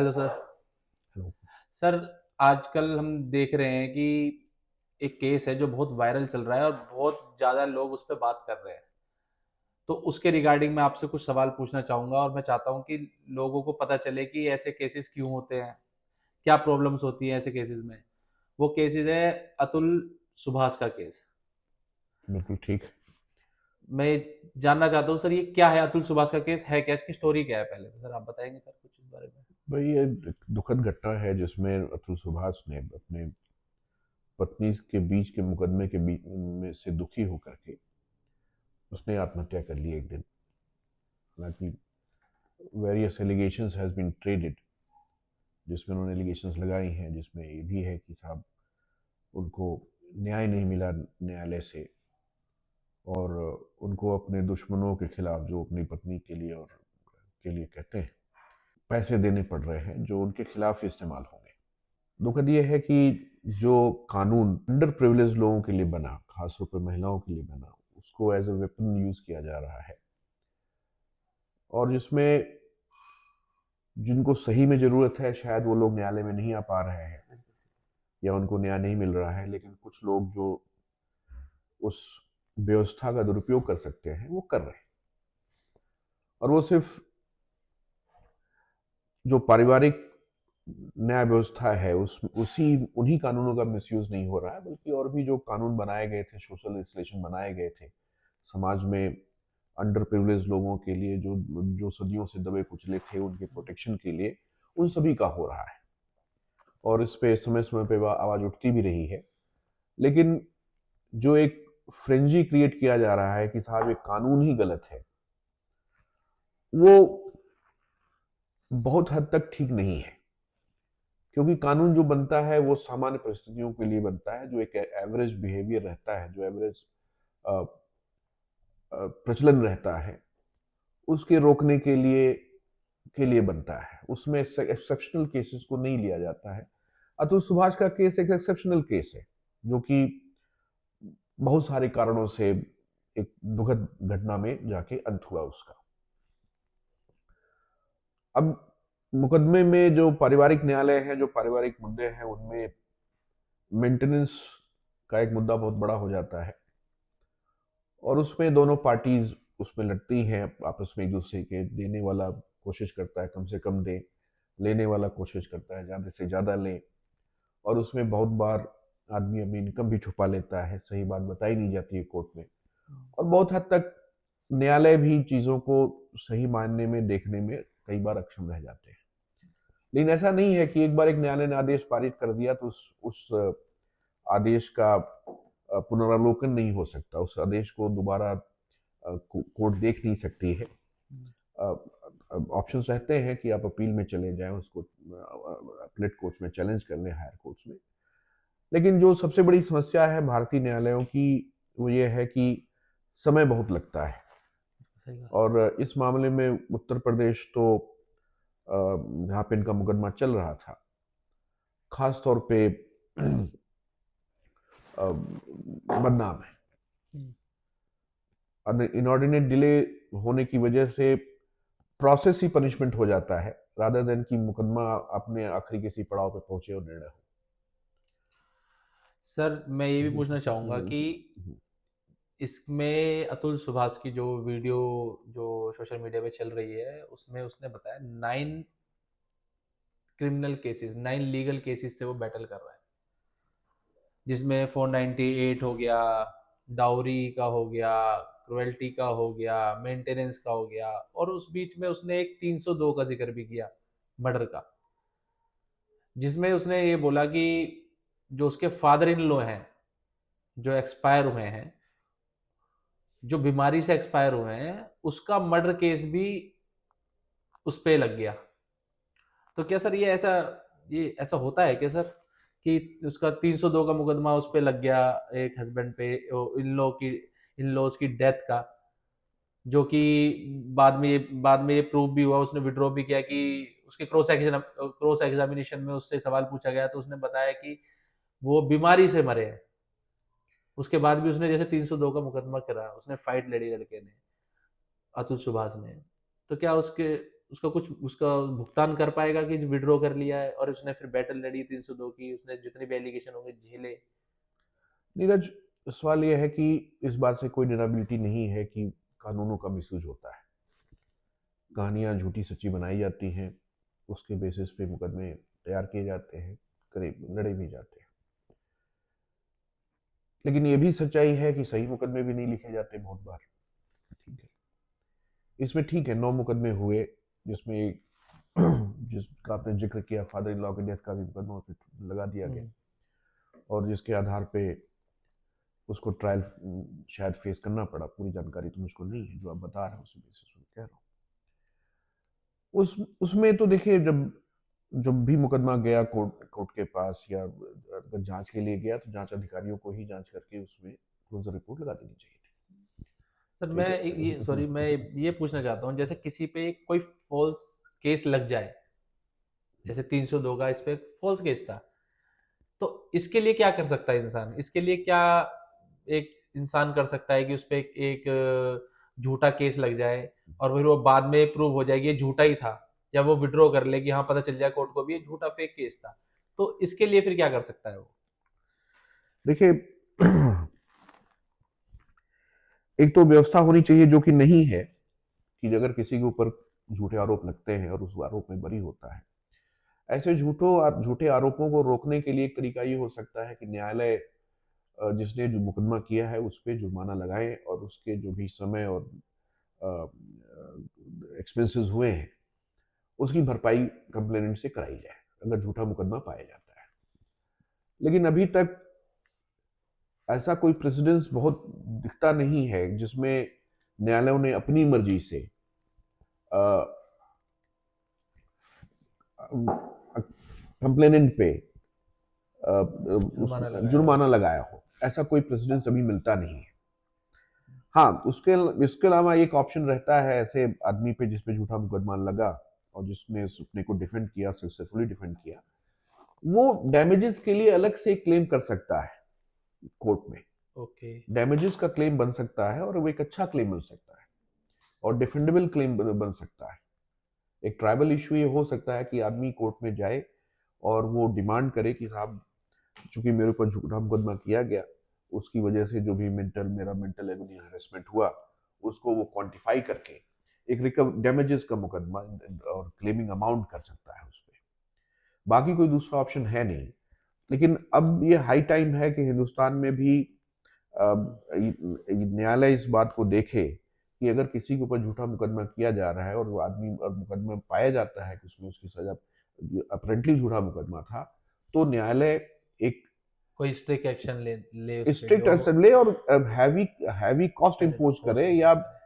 Hello sir. Hello. Sir, आजकल हम देख रहे हैं कि एक केस है जो बहुत वायरल चल रहा है और बहुत ज़्यादा लोग उस पे बात कर रहे हैं। तो उसके रिगार्डिंग मैं आपसे कुछ सवाल पूछना चाहूँगा और मैं चाहता हूँ कि लोगों को पता चले कि ऐसे केसेस क्यों होते हैं, क्या प्रॉब्लम्स होती हैं ऐसे केसेस में। वो केसेस है अतुल सुभाष का केस। बिल्कुल ठीक। मैं जानना चाहता हूँ सर, ये क्या है? अतुल सुभाष का केस है क्या? इसकी स्टोरी क्या है? पहले तो सर आप बताएंगे सर कुछ इस बारे में। भाई ये एक दुखद घटना है जिसमें अतुल सुभाष ने अपने पत्नी के बीच के मुकदमे के बीच में से दुखी होकर के उसने आत्महत्या कर ली एक दिन। हालांकि various allegations has been traded, जिसमें उन्होंने एलिगेशंस लगाई हैं, जिसमें ये भी है कि साहब उनको न्याय नहीं मिला न्यायालय से, और उनको अपने दुश्मनों के खिलाफ जो अपनी पत्नी के लिए और के लिए कहते हैं पैसे देने पड़ रहे हैं जो उनके खिलाफ इस्तेमाल होंगे। दुखद ये है कि जो कानून अंडर प्रिविलेज लोगों के लिए बना, खासतौर पर महिलाओं के लिए बना, उसको एज ए वेपन यूज किया जा रहा है। और जिसमें जिनको सही में जरूरत है शायद वो लोग न्यायालय में नहीं आ पा रहे हैं या उनको न्याय नहीं मिल रहा है, लेकिन कुछ लोग जो उस व्यवस्था का दुरुपयोग कर सकते हैं वो कर रहे हैं। और वो सिर्फ जो पारिवारिक न्याय व्यवस्था है उस उसी उन्हीं कानूनों का मिसयूज नहीं हो रहा है, बल्कि और भी जो कानून बनाए गए थे, सोशल लेजिस्लेशन बनाए गए थे समाज में अंडर प्रिविलेज लोगों के लिए, जो जो सदियों से दबे कुचले थे उनके प्रोटेक्शन के लिए, उन सभी का हो रहा है। और इस पे समय समय पे आवाज उठती भी रही है। लेकिन जो एक फ्रेंजी क्रिएट किया जा रहा है कि साहब ये कानून ही गलत है, वो बहुत हद तक ठीक नहीं है। क्योंकि कानून जो बनता है वो सामान्य परिस्थितियों के लिए बनता है, जो एक एवरेज बिहेवियर रहता है, जो एवरेज प्रचलन रहता है, उसके रोकने के लिए बनता है। उसमें एक्सेप्शनल केसेस को नहीं लिया जाता है। अतुल सुभाष का केस एक एक्सेप्शनल केस है, जो कि बहुत सारे कारणों से एक दुखद घटना में जाके अंत हुआ उसका। अब मुकदमे में जो पारिवारिक न्यायालय है, जो पारिवारिक मुद्दे हैं, उनमें मेंटेनेंस का एक मुद्दा बहुत बड़ा हो जाता है। और उसमें दोनों पार्टीज उसमें लड़ती हैं आपस में, एक दूसरे के। देने वाला कोशिश करता है कम से कम दे, लेने वाला कोशिश करता है ज़्यादा से ज़्यादा ले। और उसमें बहुत बार आदमी अपनी इनकम भी छुपा लेता है, सही बात बताई नहीं जाती है कोर्ट में। और बहुत हद तक न्यायालय भी चीज़ों को सही मायने में देखने में कई बार अक्षम रह जाते हैं। लेकिन ऐसा नहीं है कि एक बार एक न्यायालय ने आदेश पारित कर दिया तो उस आदेश का पुनरावलोकन नहीं हो सकता, उस आदेश को दोबारा कोर्ट देख नहीं सकती है। ऑप्शंस रहते हैं कि आप अपील में चले जाएं, उसको अपलेट कोर्ट्स में चैलेंज कर लें, हायर कोर्ट्स में। लेकिन जो सबसे बड़ी समस्या है भारतीय न्यायालयों की, वो ये है कि समय बहुत लगता है। सही कहा। और इस मामले में उत्तर प्रदेश तो जहाँ पे इनका मुकदमा चल रहा था, खास तौर पे बदनाम है। हम्म। इनऑर्डिनेट डिले होने की वजह से प्रोसेस ही पनिशमेंट हो जाता है, रादर देन कि मुकदमा अपने आखिरी किसी पड़ाव पे पहुंचे और निर्णय सर, मैं ये भी पूछना चाहूँगा कि हो। इसमें अतुल सुभाष की जो वीडियो जो सोशल मीडिया पे चल रही है, उसमें उसने बताया 9 क्रिमिनल केसेस, 9 लीगल केसेस से वो बैटल कर रहा है, जिसमें 498 हो गया, डाउरी का हो गया, क्रुएल्टी का हो गया, मेंटेनेंस का हो गया, और उस बीच में उसने एक 302 का जिक्र भी किया, मर्डर का, जिसमें उसने ये बोला कि जो उसके फादर इन लॉ हैं, जो एक्सपायर हुए हैं, जो बीमारी से एक्सपायर हुए हैं, उसका मर्डर केस भी उस पे लग गया। तो क्या सर ये ऐसा होता है क्या सर, कि उसका 302 का मुकदमा उस पे लग गया, एक हस्बैंड पे, इन लॉज की डेथ का, जो कि बाद में ये प्रूव भी हुआ, उसने विड्रॉ भी किया कि उसके क्रॉस एग्जामिनेशन में उससे सवाल पूछा गया तो उसने बताया कि वो बीमारी से मरे हैं। उसके बाद भी उसने जैसे 302 का मुकदमा करा, उसने फाइट लड़ी लड़के ने, अतुल सुभाष ने। तो क्या उसके उसका कुछ उसका भुगतान कर पाएगा कि विड्रॉ कर लिया है और उसने फिर बैटल लड़ी 302 की, उसने जितने भी एलिगेशन होंगे झेले? नीरज, सवाल यह है कि इस बात से कोई डिनाबिलिटी नहीं है कि कानूनों का मिसयूज होता है। कहानियां झूठी सच्ची बनाई जाती हैं, उसके बेसिस पे मुकदमे तैयार किए जाते हैं, करीब लड़े भी जाते हैं। लेकिन ये भी सच्चाई है कि सही मुकदमे भी नहीं लिखे जाते बहुत बार। ठीक है, इसमें ठीक है 9 मुकदमे हुए, जिसमें एक जिसका आपने जिक्र किया फादर इन लॉ की डेथ का भी मुकदमा उस पे लगा दिया गया, और जिसके आधार पे उसको ट्रायल शायद फेस करना पड़ा। पूरी जानकारी तो मुझको नहीं है, जो आप बता रहे हो उसी बेसिस पे कह रहा हूँ। उसमें तो देखिए, जब जब भी मुकदमा गया कोर्ट के पास, या अगर जांच के लिए गया, तो जांच अधिकारियों को ही जांच करके उसमें क्लोजर रिपोर्ट लगा देनी चाहिए थी। सर ठीक मैं है। ये सॉरी मैं ये पूछना चाहता हूँ, जैसे किसी पे कोई फॉल्स केस लग जाए, जैसे 302 का इस पे फॉल्स केस था, तो इसके लिए क्या कर सकता है इंसान? इसके लिए क्या एक इंसान कर सकता है कि उस पे झूठा केस लग जाए और फिर वो बाद में प्रूव हो जाए कि ये झूठा ही था, या वो विड्रॉ कर ले कि हाँ पता चल जाए कोर्ट को भी ये झूठा फेक केस था, तो इसके लिए फिर क्या कर सकता है वो? देखिए, एक तो व्यवस्था होनी चाहिए जो कि नहीं है, कि अगर किसी के ऊपर झूठे आरोप लगते हैं और उस आरोप में बरी होता है, ऐसे झूठे आरोपों को रोकने के लिए एक तरीका ये हो सकता है कि न्यायालय जिसने जो मुकदमा किया है उस पर जुर्माना लगाए, और उसके जो भी समय और एक्सपेंसेस हुए हैं उसकी भरपाई कंप्लेनेंट से कराई जाए, अगर झूठा मुकदमा पाया जाता है। लेकिन अभी तक ऐसा कोई प्रेसिडेंस बहुत दिखता नहीं है जिसमें न्यायालयों ने अपनी मर्जी से कंप्लेनेंट पे जुर्माना लगाया हो? जुर्माना लगाया हो। ऐसा कोई प्रेसिडेंस अभी मिलता नहीं है। हाँ, उसके इसके अलावा एक ऑप्शन रहता है ऐसे आदमी पे जिसपे झूठा मुकदमा लगा और जिसने अपने को डिफेंड किया, सक्सेसफुली डिफेंड किया, वो डैमेजेस के लिए अलग से क्लेम कर सकता है कोर्ट में। ओके। डैमेजेस का क्लेम बन सकता है, और वो एक अच्छा क्लेम बन सकता है, और डिफेंडेबल क्लेम बन सकता है। एक ट्राइबल इशू ये हो सकता है कि आदमी कोर्ट में जाए और वो डिमांड करे कि साहब, चूंकि मेरे ऊपर झूठा मुकदमा किया गया, उसकी वजह से जो भी मेरा मेंटल एवनी हरेसमेंट हुआ, उसको वो क्वांटिफाई करके एक रिकवर डैमेजेस का मुकदमा और क्लेमिंग अमाउंट कर सकता है उस पर। बाकी कोई दूसरा ऑप्शन है नहीं। लेकिन अब ये हाई टाइम है कि हिंदुस्तान में भी न्यायालय इस बात को देखे कि अगर किसी के ऊपर झूठा मुकदमा किया जा रहा है और वो आदमी और मुकदमा पाया जाता है कि उसमें उसकी सजा अपरेंटली झूठा मुकदमा था, तो न्यायालय एक कोई स्ट्रिक्ट एक्शन ले ले उस पे स्ट्रिक्ट जो एक्शन ले और हैवी हैवी कॉस्ट इम्पोज करे, या करें।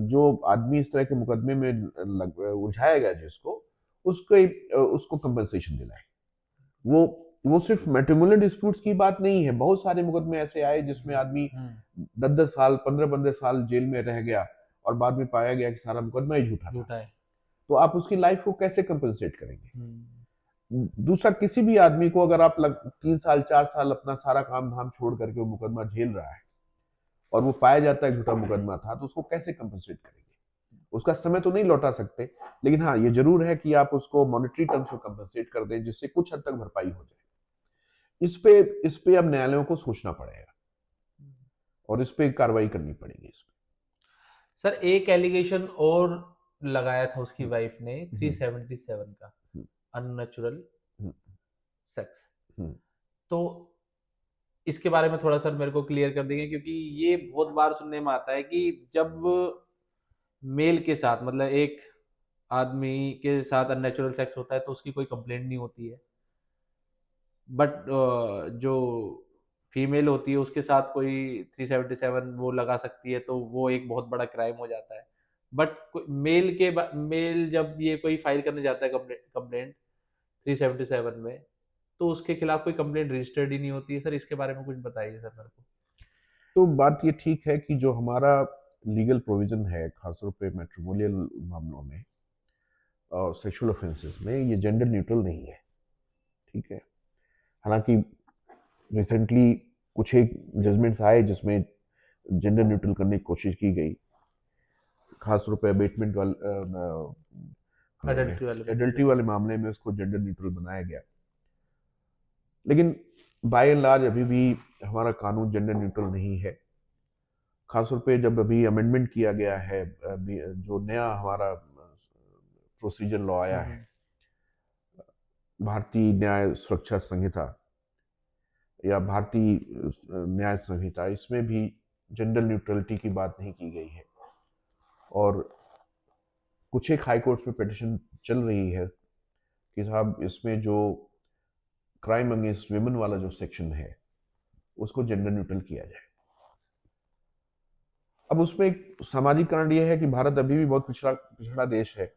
जो आदमी इस तरह के मुकदमे में उलझाया गया जिसको, उसको उसको कंपनसेशन दिलाए। वो वो सिर्फ मैट्रिमोनियल डिस्प्यूट्स की बात नहीं है। बहुत सारे मुकदमे ऐसे आए जिसमें आदमी 10-10 साल, 15-15 साल जेल में रह गया, और बाद में पाया गया कि सारा मुकदमा ही झूठा था। झूठा है। तो आप उसकी लाइफ को कैसे कंपनसेट करेंगे? हम्म। दूसरा, किसी भी आदमी को अगर आप 3 साल 4 साल अपना सारा काम धाम छोड़ करके वो मुकदमा झेल रहा है, और वो पाया जाता है झूठा मुकदमा था, तो उसको कैसे कंपनसेट करेंगे? उसका समय तो नहीं लौटा सकते, लेकिन हाँ, ये जरूर है कि आप उसको मॉनेटरी टर्म्स में कंपनसेट कर दें, जिससे कुछ हद तक भरपाई हो जाए। इस पे अब न्यायालयों को सोचना पड़ेगा, और इस पे कार्रवाई करनी पड़ेगी इस सर एक एलिगेशन और लगाया था उसकी पे। वाइफ ने, 377 का, हम्म, अननेचुरल हम्म, सेक्स। हम्म, तो इसके बारे में थोड़ा सर मेरे को क्लियर कर देंगे, क्योंकि ये बहुत बार सुनने में आता है कि जब मेल के साथ, मतलब एक आदमी के साथ अननेचुरल सेक्स होता है तो उसकी कोई कंप्लेंट नहीं होती है, बट जो फीमेल होती है उसके साथ कोई 377 वो लगा सकती है, तो वो एक बहुत बड़ा क्राइम हो जाता है। बट मेल जब ये कोई फाइल करने जाता है कंप्लेंट 377 में, तो उसके खिलाफ कोई कंप्लेंट रजिस्टर्ड ही नहीं होती है। सर इसके बारे में कुछ बताइए सर मेरे को। तो बात ये ठीक है कि जो हमारा लीगल प्रोविजन है, खासतौर पे मैट्रिमोनियल मामलों में और सेक्सुअल ऑफेंसेस में, ये जेंडर न्यूट्रल नहीं है। ठीक है। हालांकि रिसेंटली कुछ एक जजमेंट्स आए जिसमें जेंडर न्यूट्रल करने की कोशिश की गई, खास तौर पे अबेटमेंट वाले एडल्ट्री वाले पे एडल्ट्री वाले मामले में उसको जेंडर न्यूट्रल बनाया गया। लेकिन बाय एंड लार्ज अभी भी हमारा कानून जेंडर न्यूट्रल नहीं है। खासतौर पे जब अभी अमेंडमेंट किया गया है, जो नया हमारा प्रोसीजर लॉ आया है, भारतीय न्याय सुरक्षा संहिता या भारतीय न्याय संहिता, इसमें भी जेंडर न्यूट्रलिटी की बात नहीं की गई है। और कुछ एक हाई कोर्ट में पिटिशन चल रही है कि साहब इसमें जो क्राइम अगेंस्ट विमेन वाला जो सेक्शन है उसको जेंडर न्यूट्रल किया जाए। अब उसमें एक सामाजिक कारण यह है कि भारत अभी भी बहुत पिछड़ा देश है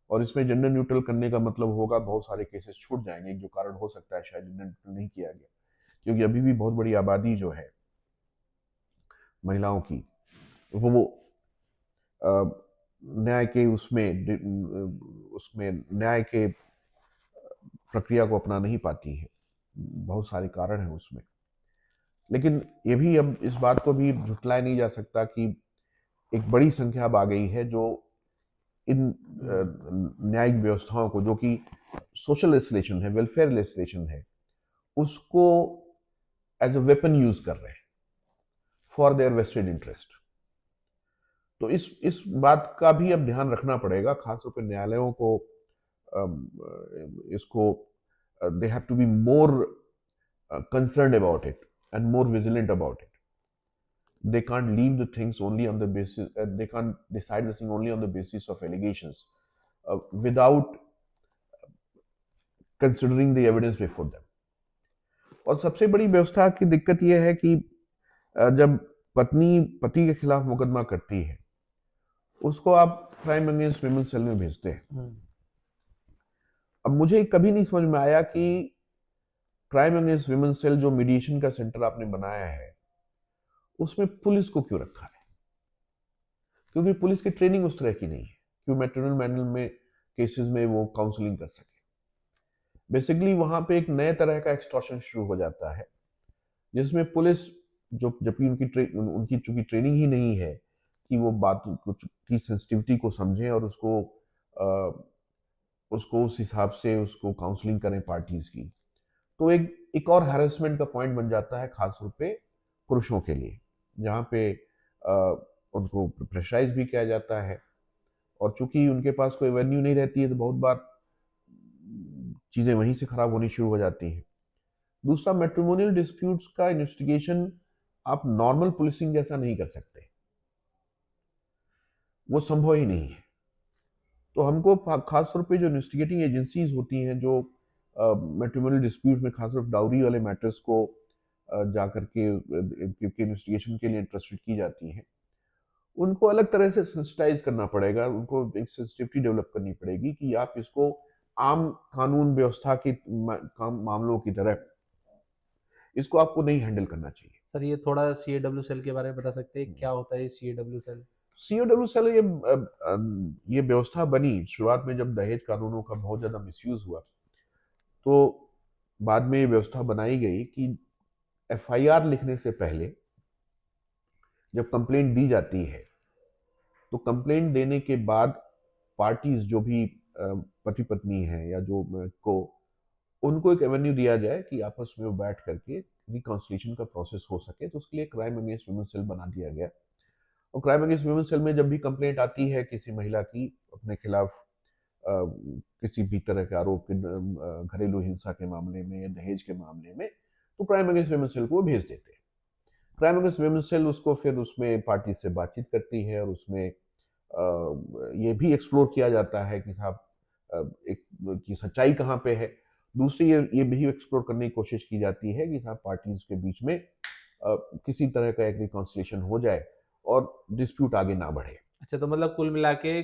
और इसमें जेंडर न्यूट्रल करने का मतलब होगा बहुत सारे केसेस छूट जाएंगे, जो कारण हो सकता है शायद जेंडर न्यूट्रल नहीं किया गया, क्योंकि अभी भी बहुत बड़ी आबादी जो है महिलाओं की वो न्याय के उसमें न्याय के प्रक्रिया को अपना नहीं पाती है। बहुत सारे कारण हैं उसमें। लेकिन ये भी अब इस बात को भी झुटलाया नहीं जा सकता कि एक बड़ी संख्या अब आ गई है जो इन न्यायिक व्यवस्थाओं को, जो कि सोशल लेजिस्लेशन है, वेलफेयर लेजिस्लेशन है, उसको एज अ वेपन यूज कर रहे हैं फॉर देयर वेस्टेड इंटरेस्ट। तो इस बात का भी अब ध्यान रखना पड़ेगा, खासतौर पर न्यायालयों को इसको they have to be more concerned about it and more vigilant about it. They can't leave the things only on the basis, they can't decide the thing only on the basis of allegations without considering the evidence before them. और सबसे बड़ी व्यवस्था की दिक्कत यह है कि जब पत्नी पति के खिलाफ मुकदमा करती है उसको आप क्राइम अगेंस्ट विमेन सेल में भेजते हैं। अब मुझे कभी नहीं समझ में आया कि क्राइम अगेंस्ट विमेन सेल जो मीडिएशन का सेंटर आपने बनाया है उसमें पुलिस को क्यों रखा है, क्योंकि पुलिस की ट्रेनिंग उस तरह की नहीं है कि मैट्रिमोनियल मैनुअल में केसेस में वो काउंसलिंग कर सके। बेसिकली वहां पे एक नए तरह का एक्सटॉर्शन शुरू हो जाता है जिसमें पुलिस जो, जबकि उनकी चूंकि ट्रेनिंग ही नहीं है कि वो बात की सेंसिटिविटी को समझें और उसको उस हिसाब से उसको काउंसलिंग करें पार्टीज की, तो एक और हैरेसमेंट का पॉइंट बन जाता है खासतौर पे पुरुषों के लिए, जहाँ पे उनको प्रेशराइज भी किया जाता है और चूंकि उनके पास कोई एवेन्यू नहीं रहती है तो बहुत बार चीजें वहीं से खराब होनी शुरू हो जाती हैं। दूसरा, मैट्रिमोनियल डिस्प्यूट्स का इन्वेस्टिगेशन आप नॉर्मल पुलिसिंग जैसा नहीं कर सकते, वो संभव ही नहीं है। तो हमको खासतौर पे जो इन्वेस्टिगेटिंग एजेंसीज होती हैं जो मैट्रिमोनियल डिस्प्यूट में खासतौर डाउरी वाले मैटर्स को जाकर के इन्वेस्टिगेशन के लिए इंटरेस्टेड की जाती हैं, उनको अलग तरह से सेंसिटाइज करना पड़ेगा, उनको एक सेंसिटिविटी डेवलप करनी पड़ेगी कि आप इसको आम कानून व्यवस्था के मामलों की तरह इसको आपको नहीं हैंडल करना चाहिए। सर ये थोड़ा सीएडब्ल्यू सेल के बारे में बता सकते हैं, क्या होता है सीएडब्ल्यू सेल? सीओडब्ल्यू सेल ये व्यवस्था बनी शुरुआत में जब दहेज कानूनों का बहुत ज्यादा मिसयूज हुआ, तो बाद में ये व्यवस्था बनाई गई कि एफआईआर लिखने से पहले जब कंप्लेंट दी जाती है तो कंप्लेंट देने के बाद पार्टीज जो भी पति पत्नी है या जो को उनको एक एवेन्यू दिया जाए कि आपस में वो बैठ करके रिकाउंसिलेशन का प्रोसेस हो सके। तो उसके लिए क्राइम अगेंस्ट वुमेन सेल बना दिया गया और क्राइम अगेंस्ट वुमेन सेल में जब भी कंप्लेंट आती है किसी महिला की अपने खिलाफ किसी भी तरह के आरोप घरेलू हिंसा के मामले में या दहेज के मामले में, तो क्राइम अगेंस्ट वुमेन सेल को भेज देते हैं। क्राइम अगेंस्ट वुमेन सेल उसको फिर उसमें पार्टी से बातचीत करती है और उसमें ये भी एक्सप्लोर किया जाता है कि साहब एक की सच्चाई कहाँ पे है। दूसरी ये भी एक्सप्लोर करने की कोशिश की जाती है कि साहब पार्टीज के बीच में किसी तरह का एक रिकॉन्सिलेशन हो जाए और डिस्प्यूट आगे ना बढ़े। अच्छा, तो मतलब कुल मिला के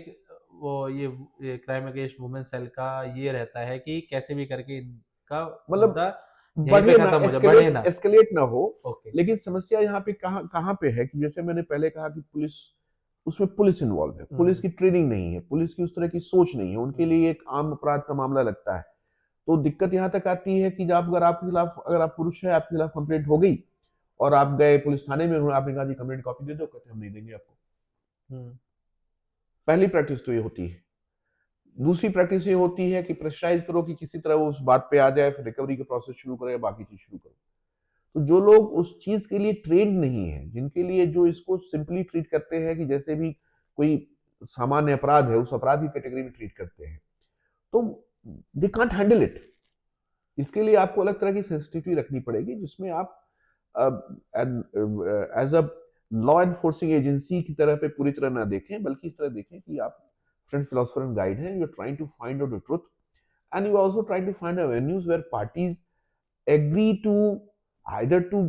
वो ये क्राइम अगेंस्ट वुमेन सेल का ये रहता है कि कैसे भी करके इनका मतलब मुद्दा यहीं पे बढ़े ना, खत्म हो जाए, बढ़े ना। एस्केलेट ना हो। ओके। लेकिन समस्या यहाँ पे कहाँ पे है कि जैसे मैंने पहले कहा कि पुलिस, उसमें पुलिस इन्वॉल्व है, पुलिस की ट्रेनिंग नहीं है, पुलिस की उस तरह की सोच नहीं है, उनके लिए एक आम अपराध का मामला लगता है। तो दिक्कत यहाँ तक आती है कि जब अगर आपके खिलाफ, अगर आप पुरुष है, आपके खिलाफ कंप्लेंट हो गई और आप गए पुलिस थाने में, आपने कहा जी कंप्लेंट कॉपी दे दो, कहते हम नहीं देंगे आपको। पहली प्रैक्टिस तो ये होती है। दूसरी प्रैक्टिस ये होती है कि प्रेशराइज करो कि किसी तरह वो उस बात पे आ जाए, फिर रिकवरी के प्रोसेस शुरू करो या बाकी चीज शुरू करो। तो जो लोग उस चीज के लिए ट्रेंड नहीं है, जिनके लिए जो इसको सिंपली ट्रीट करते हैं कि जैसे भी कोई सामान्य अपराध है, उस अपराध की कैटेगरी में ट्रीट करते हैं, तो दे कांट हैंडल इट। इसके लिए आपको अलग तरह की सेंसिटिविटी रखनी पड़ेगी, जिसमें आप as a law enforcing agency की तरह पे पूरी तरह ना देखें, बल्कि इस तरह देखें कि आप फ्रेंड फिलोसफर एंड गाइड हैं, you are trying to find out the truth, and you are also trying to find avenues where parties agree to either to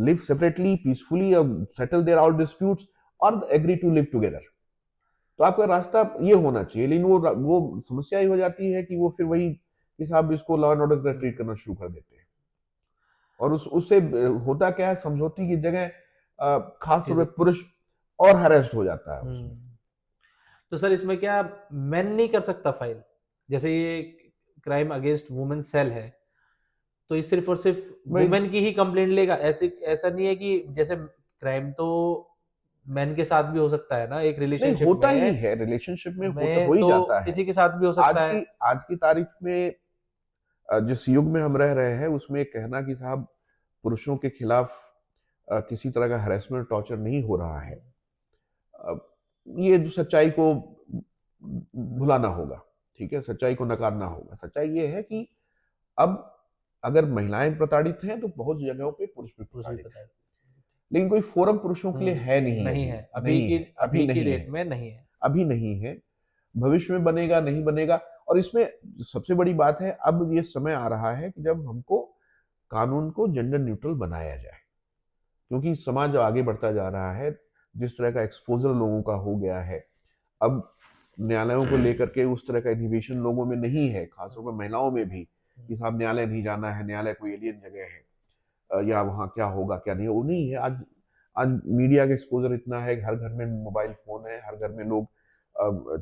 live separately, peacefully, or settle their all disputes, or agree to live together. तो आपका रास्ता ये होना चाहिए, लेकिन वो समस्या ही हो जाती है कि वो फिर वही कि साहब इसको लॉ एंड ऑर्डर का ट्रीट करना शुरू कर देते हैं। और उससे होता क्या है, समझौती की जगह खास तौर पे पुरुष और हरेस्ट हो जाता है उसमें। तो सर इसमें क्या मैन नहीं कर सकता फाइल? जैसे ये क्राइम अगेंस्ट वुमेन सेल है, तो ये सिर्फ और सिर्फ भाई वुमेन की ही कंप्लेंट लेगा? ऐसे ऐसा नहीं है कि जैसे क्राइम तो मैन के साथ भी हो सकता है ना, एक नहीं, रिलेशनशिप होता ही है, रिलेशनशिप में होता में हो ही तो जाता है। किसी के साथ भी हो आज सकता है। की आज की तारीख में जिस युग में हम रह रहे हैं, उसमें कहना कि साहब पुरुषों के खिलाफ किसी तरह का हरेसमेंट टॉर्चर नहीं हो रहा है, अ, ये जो सच्चाई को भुलाना होगा। ठीक है, सच्चाई को नकारना होगा। सच्चाई ये है कि अब अगर महिलाएं प्रताड़ित हैं तो बहुत जगहों पे पुरुष भी पुरुष भी प्रताड़ित पता है, है। लेकिन कोई फोरम पुरुषों के लिए है नहीं नहीं अभी। है, अभी नहीं की है, अभी अभी की नहीं डेट है, में नहीं है। अभी नहीं है। भविष्य में बनेगा, नहीं बनेगा। और इसमें सबसे बड़ी बात है, अब ये समय आ रहा है कि जब हमको कानून को जेंडर न्यूट्रल बनाया जाए, क्योंकि समाज आगे बढ़ता जा रहा है। जिस तरह का एक्सपोजर लोगों का हो गया है, अब न्यायालयों को लेकर के उस तरह का इन्हिबिशन लोगों में नहीं है, खासतौर पर महिलाओं में भी, कि साहब न्यायालय नहीं जाना है, न्यायालय कोई एलियन जगह है, या वहाँ क्या होगा क्या नहीं, वो नहीं है। आज आज मीडिया का एक्सपोजर इतना है कि हर घर में मोबाइल फोन है, हर घर में लोग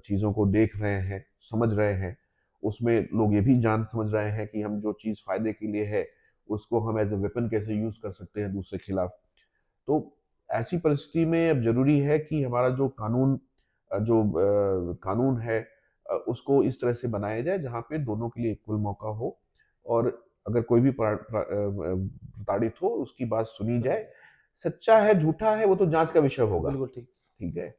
चीज़ों को देख रहे हैं, समझ रहे हैं। उसमें लोग ये भी जान समझ रहे हैं कि हम जो चीज़ फायदे के लिए है, उसको हम एज ए वेपन कैसे यूज कर सकते हैं दूसरे खिलाफ। तो ऐसी परिस्थिति में अब जरूरी है कि हमारा जो कानून कानून है, उसको इस तरह से बनाया जाए जहाँ पे दोनों के लिए इक्वल मौका हो, और अगर कोई भी प्रताड़ित हो उसकी बात सुनी जाए। सच्चा है झूठा है वो तो जांच का विषय होगा। बिल्कुल ठीक। ठीक है,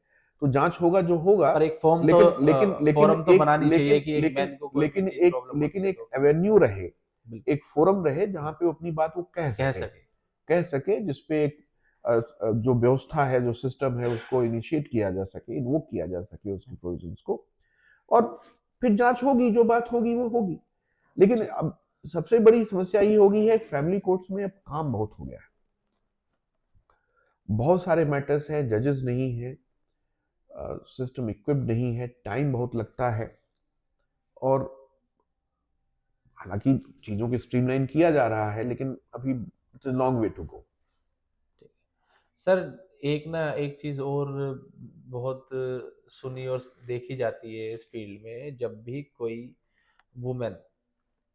तो जांच होगा जो होगा। पर एक फॉर्म तो लेकिन लेकिन लेकिन फॉरम तो एक बनानी चाहिए लेकिन कि एक लेकिन मैन को कोई भी लेकिन चीज एक प्रॉब्लम होती लेकिन है एक तो एवेन्यू रहे, बिल्कुल एक फोरम रहे जहाँ पे वो अपनी बात वो कह कह सके। सके। जिसपे एक जो व्यवस्था है, जो सिस्टम है, उसको इनिशिएट किया जा सके, इन्वोक किया जा सके उसके प्रोविजंस को, और फिर जांच होगी, जो बात होगी वो होगी। लेकिन ठीक। अब सबसे बड़ी समस्या ये होगी है, फैमिली कोर्ट्स में अब काम बहुत हो गया है, बहुत सारे मैटर्स हैं, जजेस नहीं है, सिस्टम इक्विप्ड नहीं है, टाइम बहुत लगता है। और हालांकि चीजों को स्ट्रीमलाइन किया जा रहा है, लेकिन अभी it's a long way to go. ठीक। सर एक ना एक चीज और बहुत सुनी और देखी जाती है इस फील्ड में, जब भी कोई वुमेन,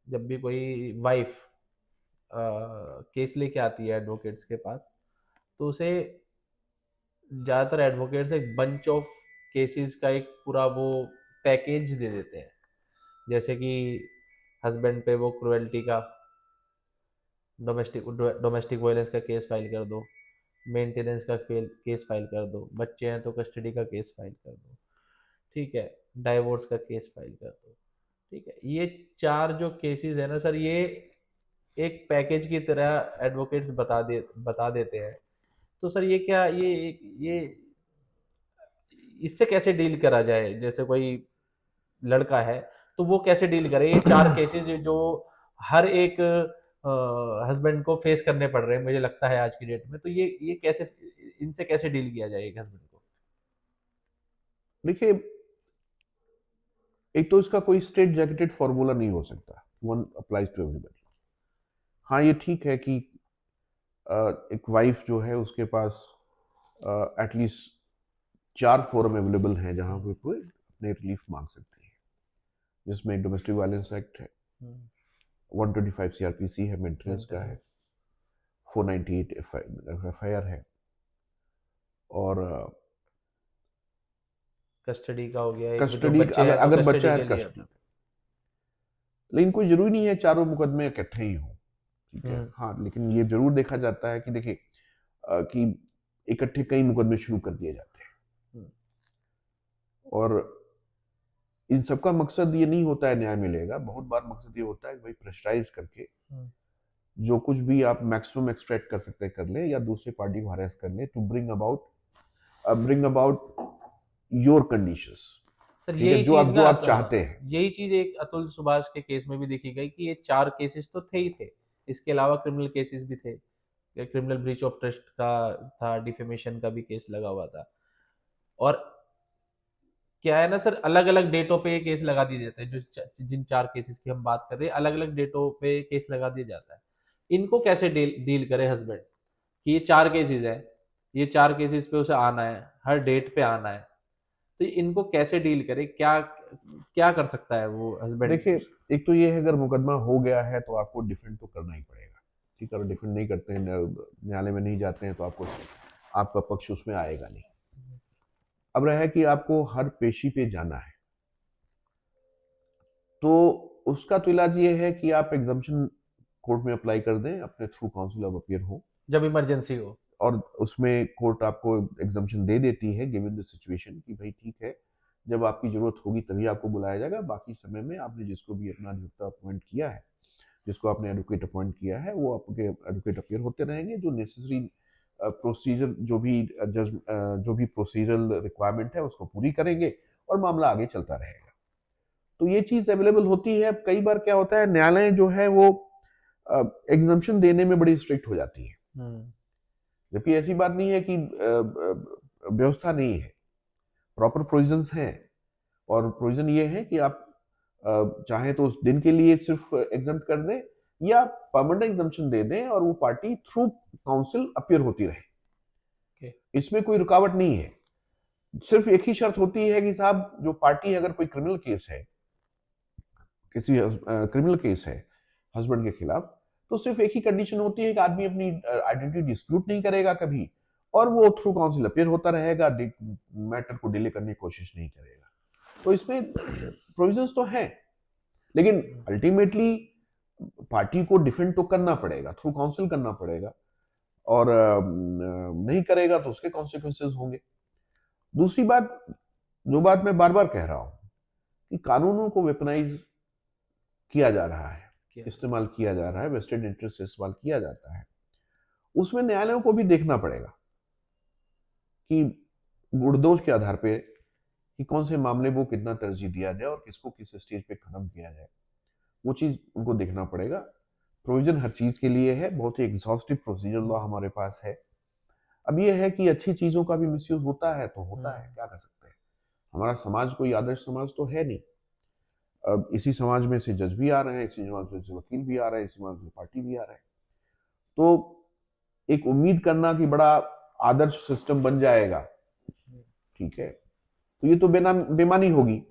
जब भी कोई वाइफ केस लेके आती है एडवोकेट्स के पास, तो उसे ज़्यादातर एडवोकेट्स एक बंच ऑफ केसेस का एक पूरा वो पैकेज दे देते हैं। जैसे कि हस्बैंड पे वो क्रुएल्टी का, डोमेस्टिक डोमेस्टिक वायलेंस का केस फाइल कर दो, मेंटेनेंस का केस फाइल कर दो, बच्चे हैं तो कस्टडी का केस फाइल कर दो, ठीक है, डाइवोर्स का केस फाइल कर दो। ठीक है, ये चार जो केसेस है ना सर, ये एक पैकेज की तरह एडवोकेट्स बता देते हैं। तो सर ये क्या ये इससे कैसे डील करा जाए? जैसे कोई लड़का है तो वो कैसे डील करे ये चार केसेस जो हर एक हस्बैंड को फेस करने पड़ रहे हैं मुझे लगता है आज की डेट में, तो ये कैसे, इनसे कैसे डील किया जाए एक हस्बैंड को? देखिए, एक तो इसका कोई स्ट्रेट जैकेटेड फॉर्मूला नहीं हो सकता, वन अप्लाइज टू एवरीबॉडी। हाँ, ये ठीक है कि एक वाइफ जो है उसके पास एटलीस्ट 4 फोरम अवेलेबल हैं जहां पे कोई अपने रिलीफ मांग सकती है, जिसमें डोमेस्टिक वायलेंस एक्ट है, 125 सीआरपीसी है, मेंटेनेंस का है, 498 एफआईआर है, और कस्टडी का हो गया, एक जो कस्टडी, बच्चे अगर हैं तो अगर बच्चा कस्टडी है के तो लिए कस्टडी। होता लेकिन कोई जरूरी नहीं है चारों मुकदमे इकट्ठे ही हों, ठीक है। है। हाँ, लेकिन ये जरूर देखा जाता है कि देखिए कि इकट्ठे कई मुकदमे शुरू कर दिए जाते हैं, हम्म, और इन सबका मकसद ये नहीं होता है न्याय मिलेगा, बहुत बार मकसद ये होता है कि भाई प्रेशराइज करके हम्म, जो कुछ भी आप मैक्सिमम एक्सट्रैक्ट कर सकते हैं कर ले, या दूसरी पार्टी को हरेस कर ले, to bring about your conditions, sir ठीक है, यही चीज जो ना, आप चाहते हैं। यही चीज एक अतुल सुभाष के केस में भी देखी गई कि ये 4 केसेस तो थे ही थे, इसके अलावा क्रिमिनल केसेस भी थे, क्रिमिनल ब्रीच ऑफ ट्रस्ट का था, डिफेमेशन का भी केस लगा हुआ था। और क्या है ना सर, अलग अलग डेटों पे ये केस लगा दिए जाते हैं, जिन 4 केसेस की हम बात कर रहे हैं, अलग अलग डेटों पे केस लगा दिया जाता है। इनको कैसे डील करे हस्बैंड कि ये 4 केसेस है, ये 4 केसेस पे उसे आना है, हर डेट पे आना है, तो इनको कैसे डील करे, क्या क्या कर सकता है वो हस्बैंड? देखिए, एक तो ये है अगर मुकदमा हो गया है तो आपको डिफेंड तो करना ही पड़ेगा, ठीक है। और डिफेंड नहीं करते हैं, न्यायालय में नहीं जाते हैं, तो आपका पक्ष उसमें आएगा नहीं। अब रहा है कि आपको हर पेशी पे जाना है, तो उसका तो इलाज ये है कि आप एग्जाम्पशन कोर्ट में अप्लाई कर दें, अपने थ्रू काउंसिल ऑफ अपीयर हो, जब इमरजेंसी हो। और उसमें कोर्ट आपको एग्जाम्पशन दे देती है गिवन द सिचुएशन कि भाई ठीक है, जब आपकी जरूरत होगी तभी आपको बुलाया जाएगा, बाकी समय में आपने जिसको भी अपना अधिवक्ता अपॉइंट किया है, जिसको आपने एडवोकेट अपॉइंट किया है, वो आपके एडवोकेट अपीयर होते रहेंगे, जो नेसेसरी प्रोसीजर, जो भी प्रोसीजरल रिक्वायरमेंट है उसको पूरी करेंगे, और मामला आगे चलता रहेगा। तो ये चीज अवेलेबल होती है। अब कई बार क्या होता है, न्यायालय जो है वो एग्जाम्पशन देने में बड़ी स्ट्रिक्ट हो जाती है, हम्म, जबकि ऐसी बात नहीं है कि व्यवस्था नहीं है, प्रॉपर प्रोविजंस हैं। और प्रोविजन ये है कि आप चाहें तो उस दिन के लिए सिर्फ एग्जाम्प्ट कर दें, या परमानेंट एग्जाम्पशन दे दें, और वो पार्टी थ्रू काउंसिल अपीयर होती रहे, ओके, इसमें कोई रुकावट नहीं है। सिर्फ एक ही शर्त होती है कि साहब, जो पार्टी, अगर कोई क्रिमिनल केस है, किसी क्रिमिनल केस है हस्बैंड के खिलाफ, तो सिर्फ एक ही कंडीशन होती है कि आदमी अपनी आइडेंटिटी डिस्प्यूट नहीं करेगा कभी, और वो थ्रू काउंसिल अपीयर होता रहेगा, मैटर को डिले करने की कोशिश नहीं करेगा। तो इसमें प्रोविजंस तो हैं, लेकिन अल्टीमेटली पार्टी को डिफेंड तो करना पड़ेगा, थ्रू काउंसिल करना पड़ेगा, और नहीं करेगा तो उसके कॉन्सिक्वेंसेज होंगे। दूसरी बात, जो बात मैं बार बार कह रहा हूं, कि कानूनों को वेपनाइज किया जा रहा है, इस्तेमाल किया जा रहा है, वेस्टेड इंटरेस्ट से इस्तेमाल किया जाता है, उसमें न्यायालयों को भी देखना पड़ेगा कि गुणदोष के आधार पे कि कौन से मामले को कितना तरजीह दिया जाए और किसको किस स्टेज पे खत्म किया जाए, वो चीज उनको देखना पड़ेगा। प्रोविजन हर चीज के लिए है, बहुत ही एग्जॉस्टिव प्रोसीजर लॉ हमारे पास है। अब ये है कि अच्छी चीजों का भी मिसयूज होता है तो होता है, क्या कर सकते हैं। हमारा समाज कोई आदर्श समाज तो है नहीं। अब इसी समाज में से जज भी आ रहे हैं, इसी समाज में से वकील भी आ रहे हैं, इसी समाज में पार्टी भी आ रहे हैं। तो एक उम्मीद करना कि बड़ा आदर्श सिस्टम बन जाएगा, ठीक है, तो ये तो बेमानी होगी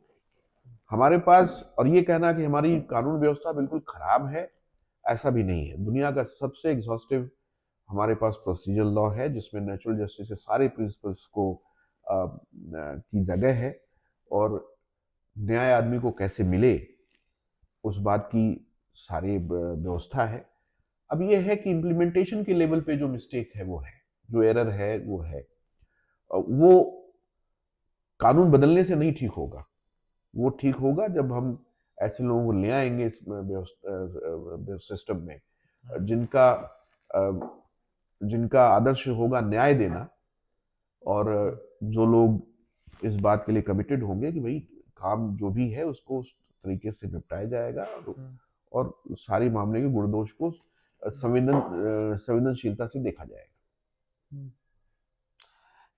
हमारे पास। और ये कहना कि हमारी कानून व्यवस्था बिल्कुल खराब है, ऐसा भी नहीं है। दुनिया का सबसे एग्जॉस्टिव हमारे पास प्रोसीजर लॉ है, जिसमें नेचुरल जस्टिस के सारे प्रिंसिपल्स को की जगह है, और न्याय आदमी को कैसे मिले उस बात की सारी व्यवस्था है। अब ये है कि इम्प्लीमेंटेशन के लेवल पे जो मिस्टेक है वो है, जो एरर है वो है, वो कानून बदलने से नहीं ठीक होगा। वो ठीक होगा जब हम ऐसे लोगों को ले आएंगे इस सिस्टम में, जिनका जिनका आदर्श होगा न्याय देना, और जो लोग इस बात के लिए कमिटेड होंगे कि भाई काम जो भी है उसको उस तरीके से निपटाया जाएगा, और सारे मामले के गुणदोष को संवेदनशीलता से देखा जाएगा।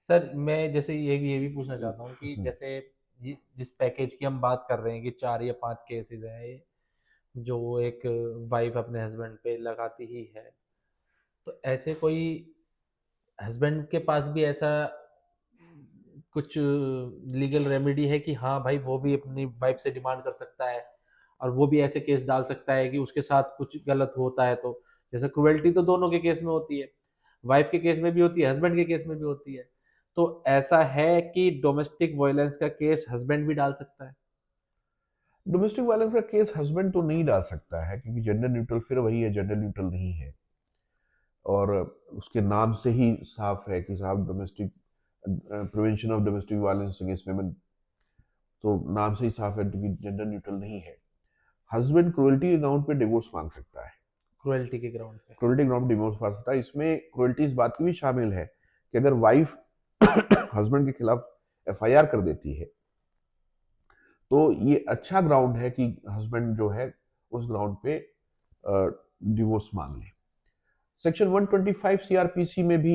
सर मैं जैसे ये भी पूछना चाहता हूँ कि जैसे जिस पैकेज की हम बात कर रहे हैं कि 4 या 5 केसेस हैं ये, जो एक वाइफ अपने हस्बैंड पे लगाती ही है, तो ऐसे कोई हस्बैंड के पास भी ऐसा कुछ लीगल रेमेडी है कि हाँ भाई वो भी अपनी वाइफ से डिमांड कर सकता है, और वो भी ऐसे केस डाल सकता है कि उसके साथ कुछ गलत होता है तो, जैसे क्रुएल्टी तो दोनों के केस में होती है, वाइफ के केस में भी होती है, हस्बैंड के केस में भी होती है, तो ऐसा है कि डोमेस्टिक वायलेंस का केस हस्बैंड भी डाल सकता है? डोमेस्टिक वायलेंस का केस हस्बैंड तो नहीं डाल सकता है, क्योंकि जेंडर न्यूट्रल फिर वही है, जेंडर न्यूट्रल नहीं है। और उसके नाम से ही साफ है कि साहब domestic prevention of domestic violence against women, तो नाम से ही साफ है कि जेंडर न्यूट्रल नहीं है। हस्बैंड क्रुएल्टी के ग्राउंड पे डिवोर्स मांग सकता है, क्रुएल्टी के ग्राउंड पे? क्रुएल्टी ग्राउंड पे डिवोर्स मांग सकता है। इसमें क्रुएल्टी इस बात की भी शामिल है कि अगर वाइफ हस्बैंड के खिलाफ एफआईआर कर देती है, तो ये अच्छा ग्राउंड है कि हस्बैंड जो है उस ग्राउंड पे डिवोर्स मांग ले। सेक्शन 125 सीआरपीसी में भी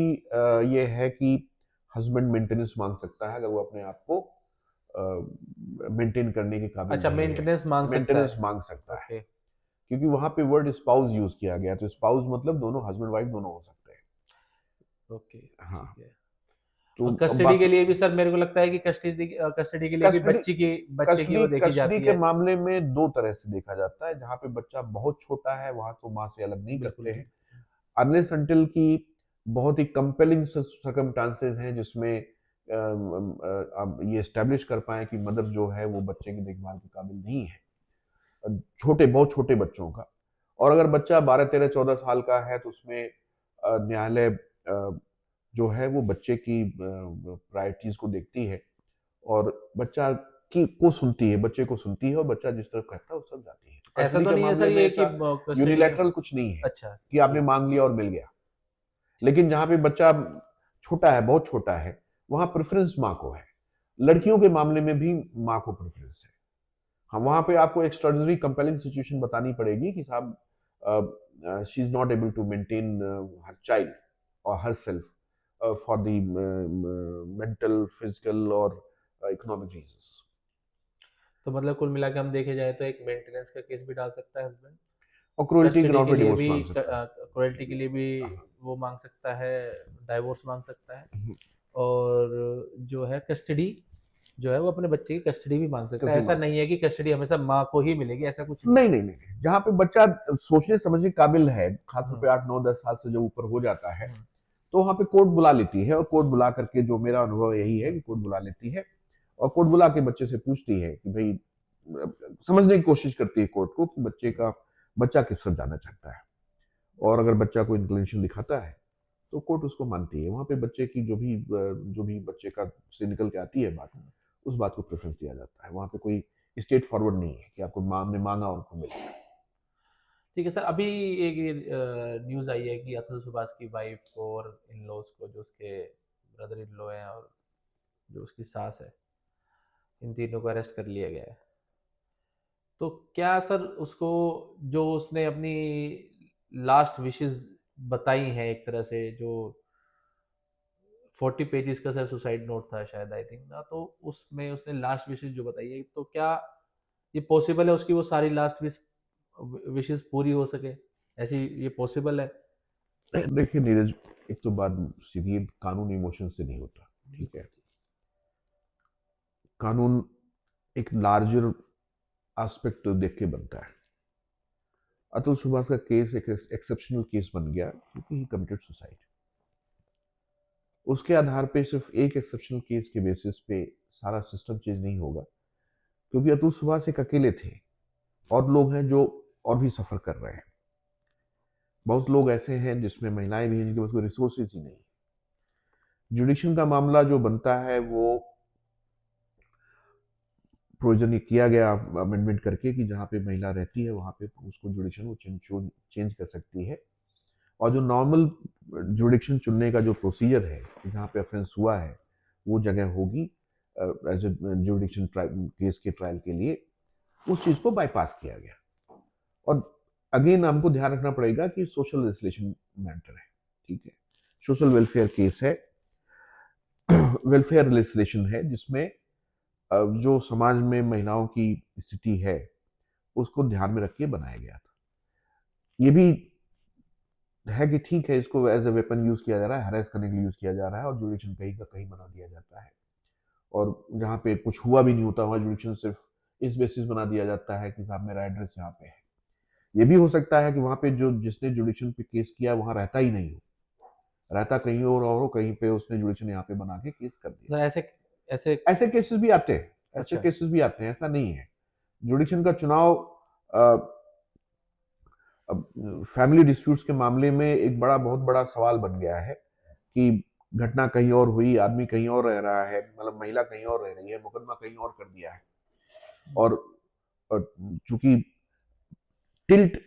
ये है कि हस्बैंड मेंटेनेंस मांग सकता है अगर वो अपने आप को मेंटेन करने के काबिल अच्छा, नहीं है। मेंटेनेंस मांग सकता मेंटेनेंस है। मांग सकता है, ओके। क्योंकि वहां पे वर्ड स्पाउस यूज किया गया, तो स्पाउस मतलब दोनों, हस्बैंड वाइफ दोनों हो सकते हैं। ओके, हाँ, ठीक है। तो और अब कस्टडी के बाकी लिए भी सर मेरे को लगता है कि कस्टडी के लिए भी कस्टडी बच्चे की कस्टडी वो देखी कस्टडी जाती के है। मामले में दो तरह से देखा जाता है। जहां पे बच्चा बहुत छोटा है वहां तो माँ से अलग नहीं बिल्कुल, करते हैं, बिल्कुल। अनलेस अनटिल की बहुत ही कंपेलिंग सर्कमस्टांसेस हैं जिसमें अब ये एस्टेब्लिश कर पाए कि मदर जो है वो बच्चे की देखभाल के काबिल नहीं है, छोटे, बहुत छोटे बच्चों का। और अगर बच्चा 12, 13, 14 साल का है तो उसमें न्यायालय जो है वो बच्चे की प्रायोरिटीज को देखती है और बच्चा की को सुनती है, बच्चे को सुनती है, और बच्चा जिस तरफ कहता है उस तरफ जाती है। ऐसा कस्टडी तो के नहीं है मामले सर में ये कि ऐसा कस्टडी में? यूनिलैटरल कुछ नहीं है अच्छा, कि आपने ठीक। मांग लिया और मिल गया। लेकिन जहां पे बच्चा छोटा है, बहुत छोटा है, वहां प्रेफरेंस माँ को है। लड़कियों के मामले में भी माँ को प्रेफरेंस है। हाँ, वहां पे आपको एक्स्ट्राऑर्डिनरी कंपेलिंग सिचुएशन बतानी पड़ेगी कि साहब she is not able to maintain her child और herself for the mental, physical और इकोनॉमिक रीजंस। तो मतलब कुल मिला के हम देखे जाए तो एक मेंटेनेंस का केस भी डाल सकता है हस्बैंड। और क्रूएल्टी कस्टडी ग्राउंड के पे लिए डिवोर्स भी मांग सकता है। क्रुएल्टी के लिए भी हाँ, वो मांग सकता है, डाइवोर्स मांग सकता है। और जो है कस्टडी जो है वो अपने बच्चे की कस्टडी भी मांग सकता है। कैसे ऐसा मांग नहीं है सकता कि कस्टडी हमेशा माँ को ही मिलेगी, ऐसा कुछ है? नहीं नहीं, है। नहीं, नहीं, जहाँ पे बच्चा सोचने समझने के काबिल है, खासतौर हम्म, पे 8, 9, 10 साल से जब ऊपर हो जाता है, हम्म, तो वहां पे कोर्ट बुला लेती है। और कोर्ट बुला करके, जो मेरा अनुभव यही है हम्म। कि कोर्ट बुला लेती है और कोर्ट बुला के बच्चे से पूछती है कि भाई, समझने की कोशिश करती है कोर्ट को कि बच्चा किस तरफ जाना चाहता है। और अगर बच्चा कोई इंक्लिनेशन दिखाता है तो कोर्ट उसको मानती है। वहां पे बच्चे की जो भी बच्चे का से निकल के आती है बात, उस बात को प्रेफरेंस दिया जाता है। वहां पे कोई स्ट्रेट फॉरवर्ड नहीं है कि आपको माँ ने मांगा और उनको मिल गया। ठीक है सर। अभी एक न्यूज़ आई है कि अतुल सुभाष की वाइफ को और इन लॉज को, जो उसके ब्रदर इन लॉ हैं और जो उसकी सास है, इन तीनों को अरेस्ट कर लिया गया है। तो क्या सर उसको, जो उसने अपनी लास्ट विशेस बताई हैं एक तरह से, जो 40 पेजेस का सर सुसाइड नोट था शायद, आई थिंक ना, तो उसमें उसने लास्ट विशेस जो बताई है, तो क्या ये पॉसिबल है उसकी वो सारी लास्ट विशेस पूरी हो सके? ऐसी ये पॉसिबल है? देखिए नीरज, एक तो बात सीधी, कानून इमोशन से नहीं होता, ठीक बिल्कुल। है। कानून एक लार्जर एस्पेक्ट देख के बनता है। अतुल सुभाष का केस एक एक्सेप्शनल केस बन गया क्योंकि ही कमिटेड सुसाइड। उसके आधार पे सिर्फ एक एक्सेप्शनल केस के बेसिस पे सारा सिस्टम चेंज नहीं होगा, क्योंकि अतुल सुभाष एक अकेले थे, और लोग हैं जो और भी सफर कर रहे हैं। बहुत लोग ऐसे हैं जिसमें महिलाएं भी हैं जिनके पास कोई रिसोर्सेज ही नहीं। जुडिक्शन का मामला जो बनता है वो प्रोविजन ये किया गया अमेंडमेंट करके कि जहाँ पे महिला रहती है वहाँ पे उसको जुडिक्शन वो चेंज कर सकती है। और जो नॉर्मल जुडिक्शन चुनने का जो प्रोसीजर है, जहाँ पे ऑफेंस हुआ है, वो जगह होगी एज ए जुडिक्शन केस के ट्रायल के लिए। उस चीज़ को बाईपास किया गया। और अगेन हमको ध्यान रखना पड़ेगा कि सोशल लेजिस्लेशन मैटर है, ठीक है, सोशल वेलफेयर केस है, वेलफेयर लेजिस्लेशन है, जिसमें जो समाज में महिलाओं की स्थिति है उसको ध्यान में रख के बनाया गया था। ये भी है कि ठीक है, इसको एज ए वेपन यूज किया जा रहा है, हरेस करने के लिए यूज किया जा रहा है, और जुडिक्शन कहीं का कहीं बना दिया जाता है। और जहाँ पे कुछ हुआ भी नहीं होता, वहाँ जुडिक्शन सिर्फ इस बेसिस बना दिया जाता है कि साहब मेरा एड्रेस यहाँ पे है। ये भी हो सकता है कि वहाँ पे जो जिसने जुडिक्शन पे केस किया वहाँ रहता ही नहीं हो, रहता कहीं और हो, कहीं पे उसने जुडिशन यहाँ पे बना के केस कर दिया। सर ऐसे ऐसे ऐसे केसेस भी आते हैं, ऐसे अच्छा। केसेस भी आते हैं, ऐसा नहीं है। जुडिशन का चुनाव अब फैमिली डिस्प्यूट्स के मामले में एक बहुत बड़ा सवाल बन गया है कि घटना कहीं और हुई, आदमी कहीं और रह रहा है, मतलब महिला कहीं और रह रही है, मुकदमा कहीं और कर दिया है। और चूंकि टिल्ट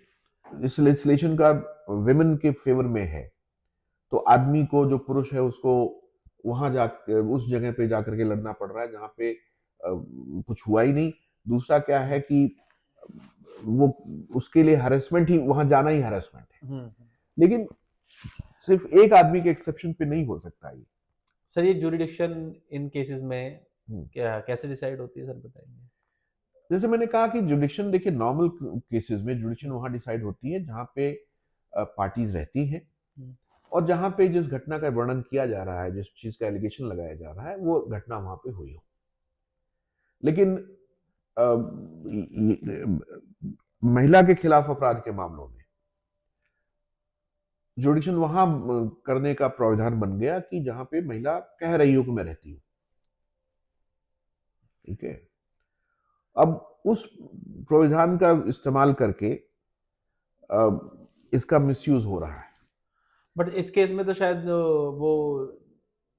इस लेजिस्लेशन का विमेन के फेवर में है, तो आदमी को, जो पुरुष है, उसको वहां जा उस जगह पे जाकर के लड़ना पड़ रहा है जहां पे कुछ हुआ ही नहीं। दूसरा क्या है कि वो उसके लिए हरेसमेंट ही, वहां जाना ही हरेसमेंट है। लेकिन सिर्फ एक आदमी के एक्सेप्शन पे नहीं हो सकता ये। सर ये जुरिडिक्शन इन केसेस में हम्म। क्या कैसे डिसाइड होती है, सर बताएंगे? जैसे मैंने कहा कि जुडिक्शन, देखिए नॉर्मल केसेस में जुडिक्शन वहां डिसाइड होती है जहां पे पार्टीज रहती हैं, हम्म, और जहां पे जिस घटना का वर्णन किया जा रहा है, जिस चीज का एलिगेशन लगाया जा रहा है, वो घटना वहां पे हुई हो। लेकिन अ, महिला के खिलाफ अपराध के मामलों में जुडिक्शन वहां करने का प्रावधान बन गया कि जहां पे महिला कह रही हो कि मैं रहती हूं। ठीक है। अब उस प्रावधान का इस्तेमाल करके इसका मिसयूज हो रहा है। बट इस केस में तो शायद वो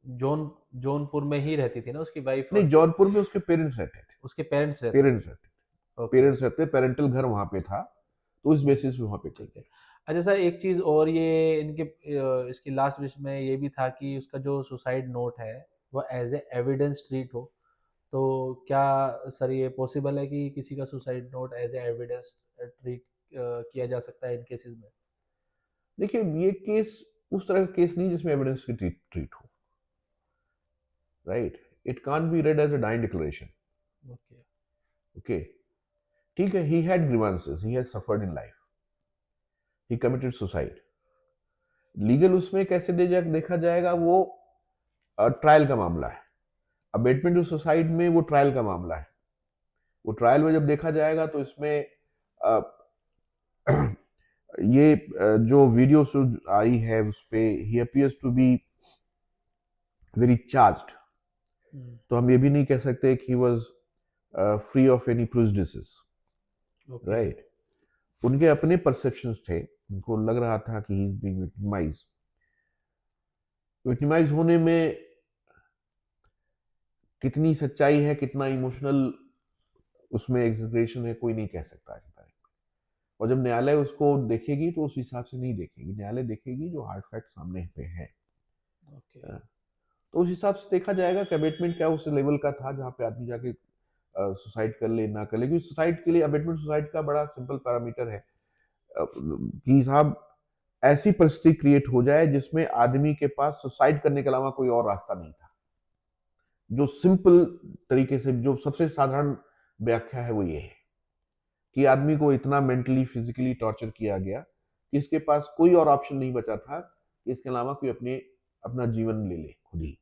जौनपुर में ही रहती थी ना उसकी वाइफ, नहीं, और जौनपुर में उसके पेरेंट्स रहते थे। उसके पेरेंट्स रहते थे। पेरेंट्स रहते थे, ओके। पेरेंटल घर वहां पे था, तो उस बेसिस पे वहां पे कर ठीक है। दिया। अच्छा सर, एक चीज़ और, ये इनके इसकी लास्ट विश में ये भी था कि उसका जो सुसाइड नोट है वो एज ए एविडेंस ट्रीट हो। तो क्या सर ये पॉसिबल है कि किसी का suicide note as a evidence treat किया जा सकता है इन केसेस में? देखिए, ये केस उस तरह का केस नहीं जिसमें एविडेंस की ट्रीट हो। Right. It can't be read as a dying declaration. Okay. Okay. ठीक है, he had grievances, he has suffered in life, he committed suicide. Legal उसमें कैसे देखा जाएगा, वो ट्रायल का मामला है। अबेटमेंट ऑफ सुसाइड में वो ट्रायल का मामला है। वो ट्रायल में जब देखा जाएगा तो इसमें अ, ये जो वीडियो आई है उस पे he appears to be very charged. तो हम ये भी नहीं कह सकते कि he was free of any prejudices. Okay. Right. उनके अपने परसेप्शंस थे, उनको लग रहा था कि he is being victimized. Victimize होने में कितनी सच्चाई है, कितना इमोशनल उसमें एग्जैगरेशन है, कोई नहीं कह सकता आज की तारीख में। और जब न्यायालय उसको देखेगी तो उस हिसाब से नहीं देखेगी, न्यायालय देखेगी जो हार्ड फैक्ट सामने पे है। ओके। तो उस हिसाब से देखा जाएगा कि अबेटमेंट क्या उस लेवल का था जहाँ पे आदमी जाके सुसाइड कर ले, ना कर ले। क्योंकि सुसाइड के लिए अबेटमेंट सुसाइड का बड़ा सिंपल पैरामीटर है कि साहब ऐसी परिस्थिति क्रिएट हो जाए जिसमें आदमी के पास सुसाइड करने के अलावा कोई और रास्ता नहीं था। जो सिंपल तरीके से, जो सबसे साधारण व्याख्या है वो ये है कि आदमी को इतना मेंटली फिजिकली टॉर्चर किया गया कि इसके पास कोई और ऑप्शन नहीं बचा था कि इसके अलावा कोई अपना जीवन ले ले खुद ही।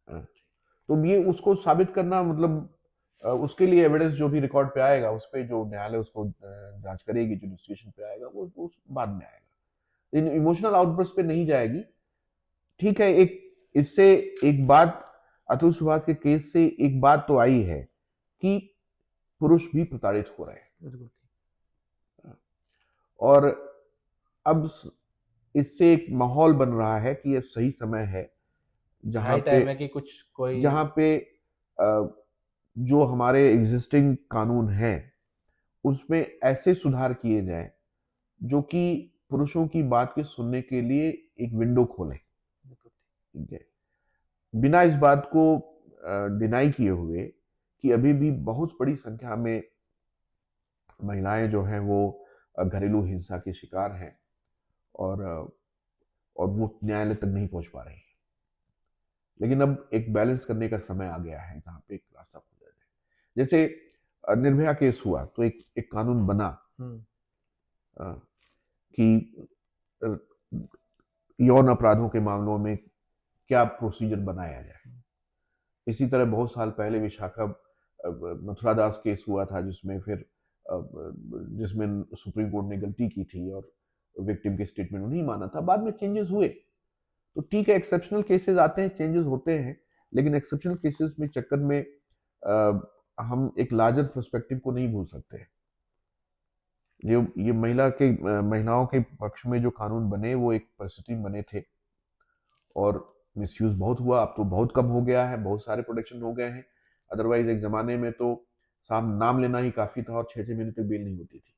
तो ये उसको साबित करना, मतलब उसके लिए एविडेंस जो भी रिकॉर्ड पे आएगा, उस पे जो न्यायालय उसको जांच करेगी, जो डिस्कशन पे आएगा, वो उस बाद में आएगा। इन इमोशनल आउटबर्स्ट पे नहीं जाएगी। ठीक है। एक इससे एक बात, अतुल सुभाष के केस से एक बात तो आई है कि पुरुष भी प्रताड़ित हो रहे हैं। बिल्कुल। और अब इससे एक माहौल बन रहा है कि अब सही समय है जहां हाई पे टाइम है कि कुछ कोई। जहां पे जो हमारे एग्जिस्टिंग कानून हैं उसमें ऐसे सुधार किए जाएं जो कि पुरुषों की बात के सुनने के लिए एक विंडो खोलें। ठीक है। बिना इस बात को डिनाई किए हुए कि अभी भी बहुत बड़ी संख्या में महिलाएं जो हैं वो घरेलू हिंसा के शिकार हैं, और वो न्यायालय तक नहीं पहुंच पा रही है। लेकिन अब एक बैलेंस करने का समय आ गया है जहां पे एक रास्ता खोजा जाए। जैसे निर्भया केस हुआ तो एक कानून बना कि यौन अपराधों के मामलों में क्या प्रोसीजर बनाया जाए। इसी तरह बहुत साल पहले विशाखा मथुरा दास केस हुआ था जिसमें फिर जिसमें सुप्रीम कोर्ट ने गलती की थी और विक्टिम के स्टेटमेंट नहीं माना था। बाद में चेंजेस हुए, तो ठीक है, एक्सेप्शनल केसेस आते हैं, चेंजेस होते हैं, लेकिन एक्सेप्शनल केसेस में चक्कर में हम एक लार्जर पर्सपेक्टिव को नहीं भूल सकते। ये महिलाओं के पक्ष में जो कानून बने वो एक परिस्थिति में बने थे, और मिसयूज बहुत हुआ। अब तो बहुत कम हो गया है, बहुत सारे प्रोटेक्शन हो गए हैं। अदरवाइज एक जमाने में तो साहब नाम लेना ही काफी था और 6-6 महीने तक बेल नहीं होती थी।